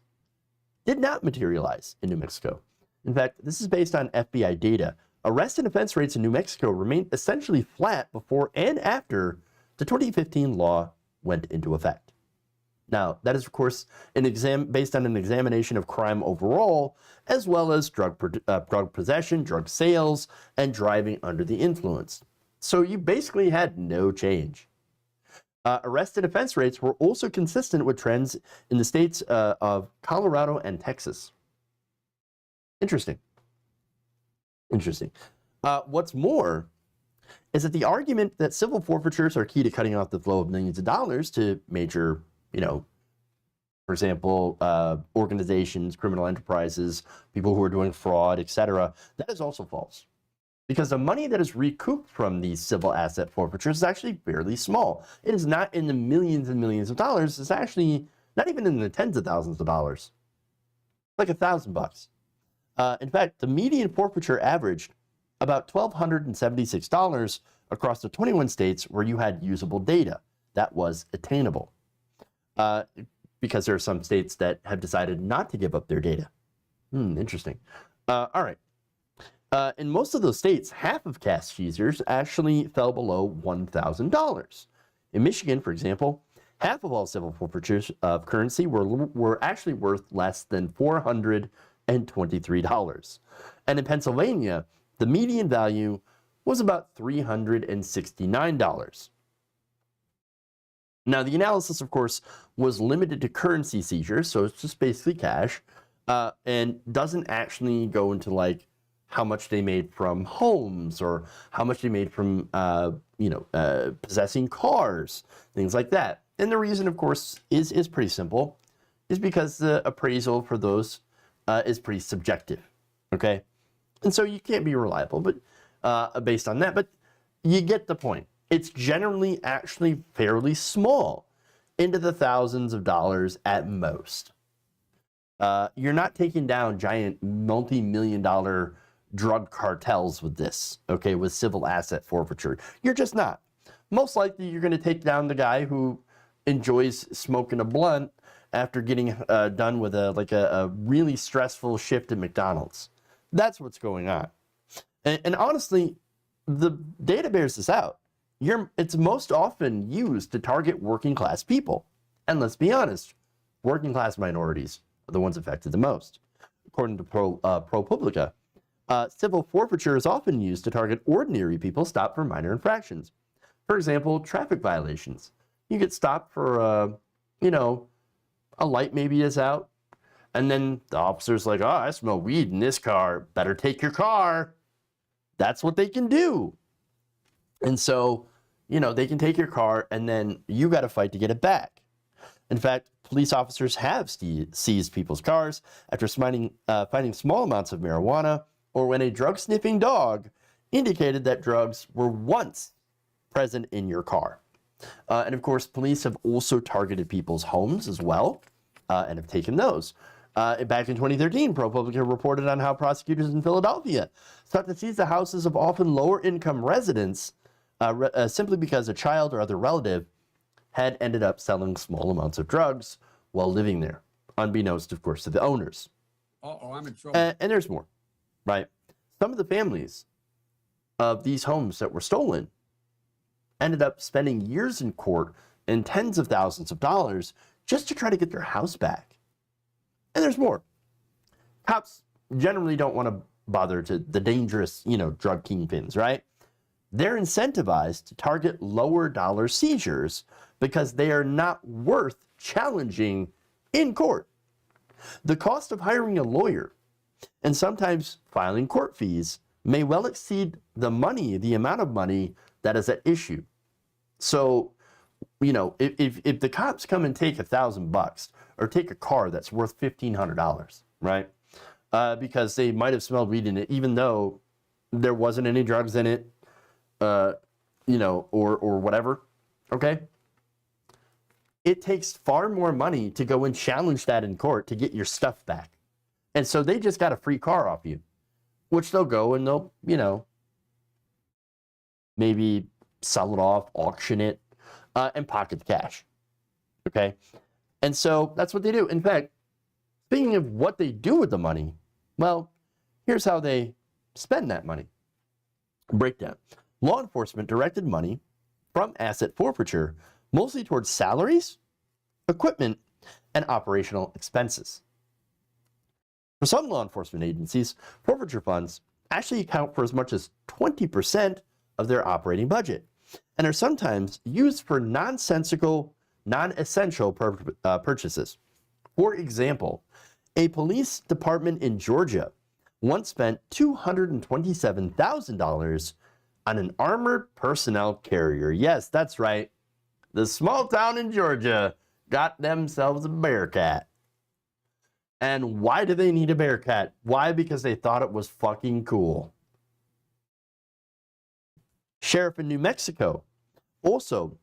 did not materialize in New Mexico. In fact, this is based on FBI data. Arrest and offense rates in New Mexico remained essentially flat before and after the 2015 law went into effect. Now, that is, of course, based on an examination of crime overall, as well as drug possession, drug sales, and driving under the influence. So you basically had no change. Arrest and offense rates were also consistent with trends in the states of Colorado and Texas. Interesting. What's more is that the argument that civil forfeitures are key to cutting off the flow of millions of dollars to major, for example, organizations, criminal enterprises, people who are doing fraud, etc., that is also false. Because the money that is recouped from these civil asset forfeitures is actually fairly small. It is not in the millions and millions of dollars. It's actually not even in the tens of thousands of dollars. Like $1,000. In fact, the median forfeiture averaged about $1,276 across the 21 states where you had usable data that was attainable. Because there are some states that have decided not to give up their data. Interesting. All right. In most of those states, half of cash seizures actually fell below $1,000. In Michigan, for example, half of all civil forfeitures of currency were actually worth less than $423. And in Pennsylvania, the median value was about $369. Now, the analysis, of course, was limited to currency seizures, so it's just basically cash, and doesn't actually go into like how much they made from homes or how much they made from, possessing cars, things like that. And the reason, of course, is pretty simple, is because the appraisal for those is pretty subjective, okay? And so you can't be reliable, but based on that, but you get the point. It's generally actually fairly small, into the thousands of dollars at most. You're not taking down giant multi-million-dollar drug cartels with this, okay, with civil asset forfeiture. You're just not. Most likely you're going to take down the guy who enjoys smoking a blunt after getting done with a really stressful shift at McDonald's. That's what's going on. And honestly, the data bears this out. It's most often used to target working class people. And let's be honest, working class minorities are the ones affected the most. According to ProPublica, Civil forfeiture is often used to target ordinary people stopped for minor infractions. For example, traffic violations. You get stopped for, a light maybe is out, and then the officer's like, oh, I smell weed in this car. Better take your car. That's what they can do. And so, they can take your car, and then you got to fight to get it back. In fact, police officers have seized people's cars after finding small amounts of marijuana, or when a drug-sniffing dog indicated that drugs were once present in your car. And of course, police have also targeted people's homes as well, and have taken those. Back in 2013, ProPublica reported on how prosecutors in Philadelphia sought to seize the houses of often lower-income residents simply because a child or other relative had ended up selling small amounts of drugs while living there, unbeknownst, of course, to the owners. Uh-oh, I'm in trouble. And there's more, right? Some of the families of these homes that were stolen ended up spending years in court and tens of thousands of dollars just to try to get their house back. And there's more. Cops generally don't want to bother to the dangerous, drug kingpins, right? They're incentivized to target lower dollar seizures because they are not worth challenging in court. The cost of hiring a lawyer and sometimes filing court fees may well exceed the amount of money that is at issue. So, if the cops come and take $1,000 or take a car that's worth $1,500, right? Because they might have smelled weed in it, even though there wasn't any drugs in it, or whatever, okay? It takes far more money to go and challenge that in court to get your stuff back. And so they just got a free car off you, which they'll go and they'll, maybe sell it off, auction it, and pocket the cash, okay? And so that's what they do. In fact, speaking of what they do with the money, well, here's how they spend that money. Breakdown. Law enforcement directed money from asset forfeiture mostly towards salaries, equipment, and operational expenses. For some law enforcement agencies, forfeiture funds actually account for as much as 20% of their operating budget and are sometimes used for nonsensical, non-essential purchases. For example, a police department in Georgia once spent $227,000 on an armored personnel carrier. Yes, that's right. The small town in Georgia got themselves a Bearcat. And why do they need a Bearcat? Why? Because they thought it was fucking cool. Sheriff in New Mexico also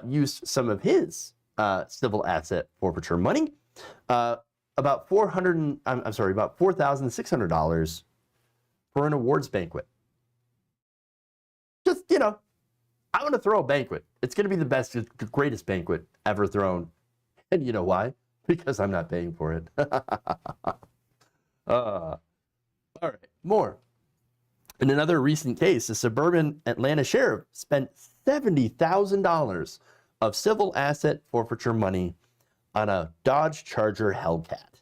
used some of his civil asset forfeiture money, about $4,600 for an awards banquet. Just, I want to throw a banquet. It's going to be the best, greatest banquet ever thrown. And you know why? Because I'm not paying for it. All right, more. In another recent case, a suburban Atlanta sheriff spent $70,000 of civil asset forfeiture money on a Dodge Charger Hellcat.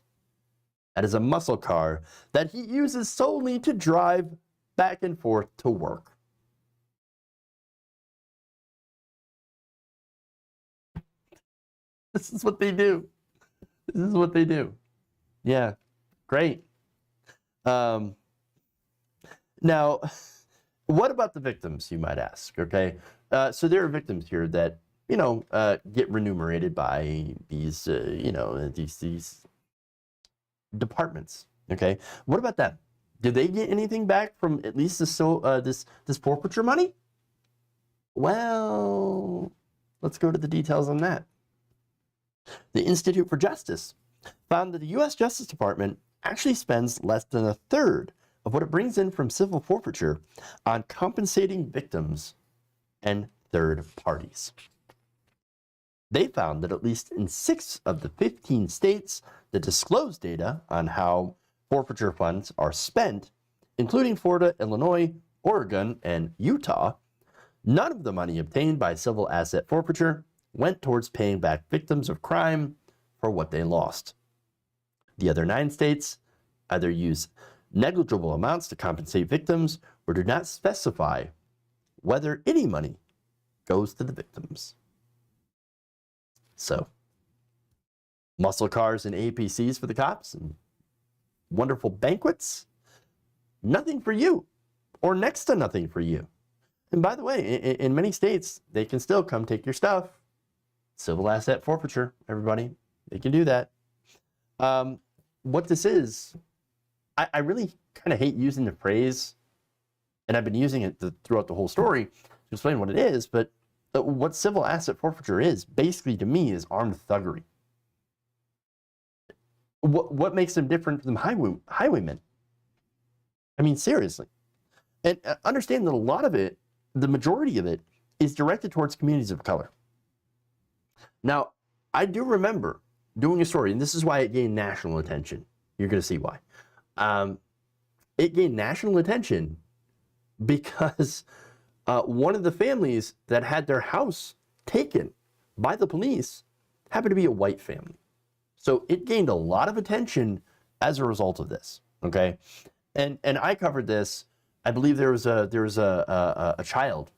That is a muscle car that he uses solely to drive back and forth to work. This is what they do. This is what they do. Yeah, great. Now, what about the victims, you might ask, okay? So there are victims here that, get remunerated by these, these departments, okay? What about them? Did they get anything back from at least this forfeiture money? Well, let's go to the details on that. The Institute for Justice found that the U.S. Justice Department actually spends less than a third of what it brings in from civil forfeiture on compensating victims and third parties. They found that at least in 6 of the 15 states that disclose data on how forfeiture funds are spent, including Florida, Illinois, Oregon, and Utah, none of the money obtained by civil asset forfeiture went towards paying back victims of crime for what they lost. The other 9 states either use negligible amounts to compensate victims, or do not specify whether any money goes to the victims. So, muscle cars and APCs for the cops and wonderful banquets, nothing for you, or next to nothing for you. And by the way, in many states, they can still come take your stuff. Civil asset forfeiture, everybody. They can do that. What this is, I really kind of hate using the phrase, and I've been using it throughout the whole story to explain what it is, but what civil asset forfeiture is, basically to me, is armed thuggery. What makes them different from highwaymen? I mean, seriously. And understand that a lot of it, the majority of it, is directed towards communities of color. Now, I do remember doing a story, and this is why it gained national attention. You're going to see why. It gained national attention because one of the families that had their house taken by the police happened to be a white family. So it gained a lot of attention as a result of this, okay? And I covered this. I believe there was a child,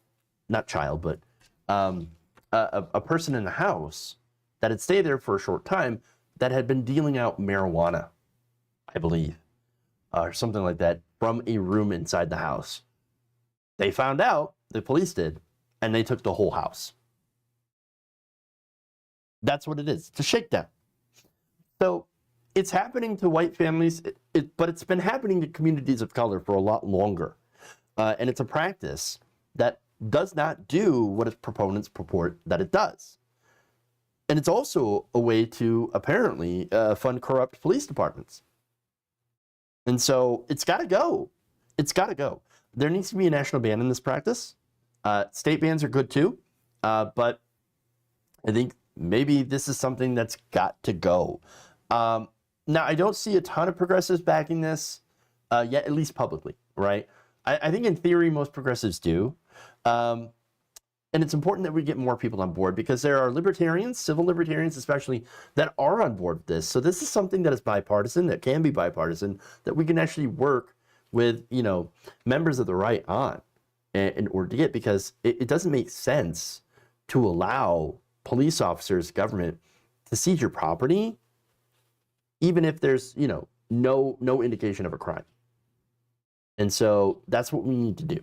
not child, but a person in the house that had stayed there for a short time that had been dealing out marijuana, I believe, or something like that, from a room inside the house. They found out, the police did, and they took the whole house. That's what it is. It's a shakedown. So it's happening to white families, but it's been happening to communities of color for a lot longer. And it's a practice that does not do what its proponents purport that it does. And it's also a way to apparently fund corrupt police departments. And so it's got to go. It's got to go. There needs to be a national ban in this practice. State bans are good too, but I think maybe this is something that's got to go. Now, I don't see a ton of progressives backing this yet, at least publicly, right? I think in theory, most progressives do. And it's important that we get more people on board because there are libertarians, civil libertarians especially, that are on board with this. So this is something that is bipartisan, that can be bipartisan, that we can actually work with, you know, members of the right on in order to get, because it doesn't make sense to allow police officers, government, to seize your property, even if there's, you know, no indication of a crime. And so that's what we need to do.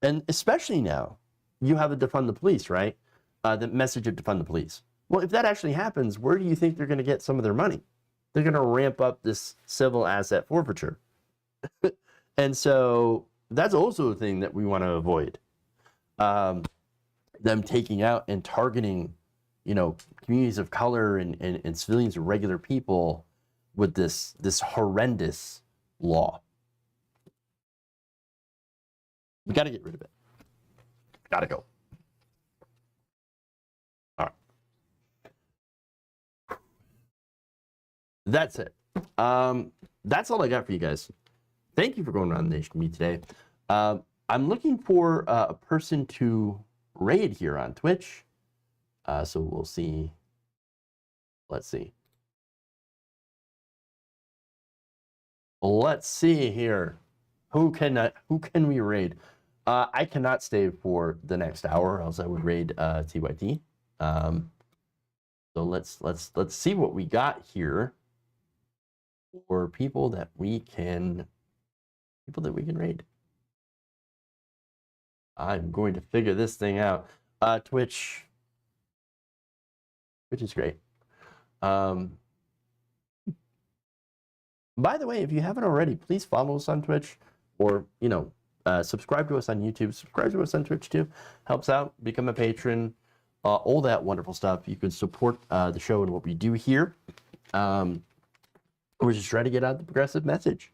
And especially now, you have a defund the police, right? The message of defund the police. Well, if that actually happens, where do you think they're going to get some of their money? They're going to ramp up this civil asset forfeiture. And so that's also a thing that we want to avoid. Them taking out and targeting, you know, communities of color and civilians and regular people with this horrendous law. We got to get rid of it. Got to go. All right. That's it. That's all I got for you guys. Thank you for going around the nation with me today. I'm looking for a person to raid here on Twitch. So we'll see. Let's see. Let's see here. Who can we raid? I cannot stay for the next hour, else I would raid TYT. So let's see what we got here for people that we can raid. I'm going to figure this thing out. Twitch is great. By the way, if you haven't already, please follow us on Twitch, or, you know, subscribe to us on YouTube. Subscribe to us on Twitch too. Helps out. Become a patron. All that wonderful stuff. You can support the show and what we do here. We're just trying to get out the progressive message.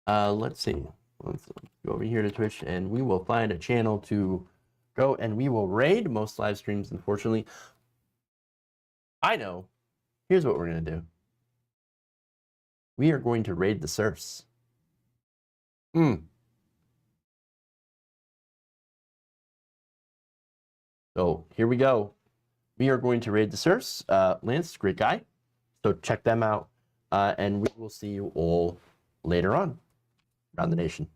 Let's see. Let's go over here to Twitch, and we will find a channel to go, and we will raid. Most live streams, unfortunately. I know. Here's what we're going to do. We are going to raid the serfs. So here we go. We are going to raid the serfs. Lance, great guy. So check them out and we will see you all later on around the nation.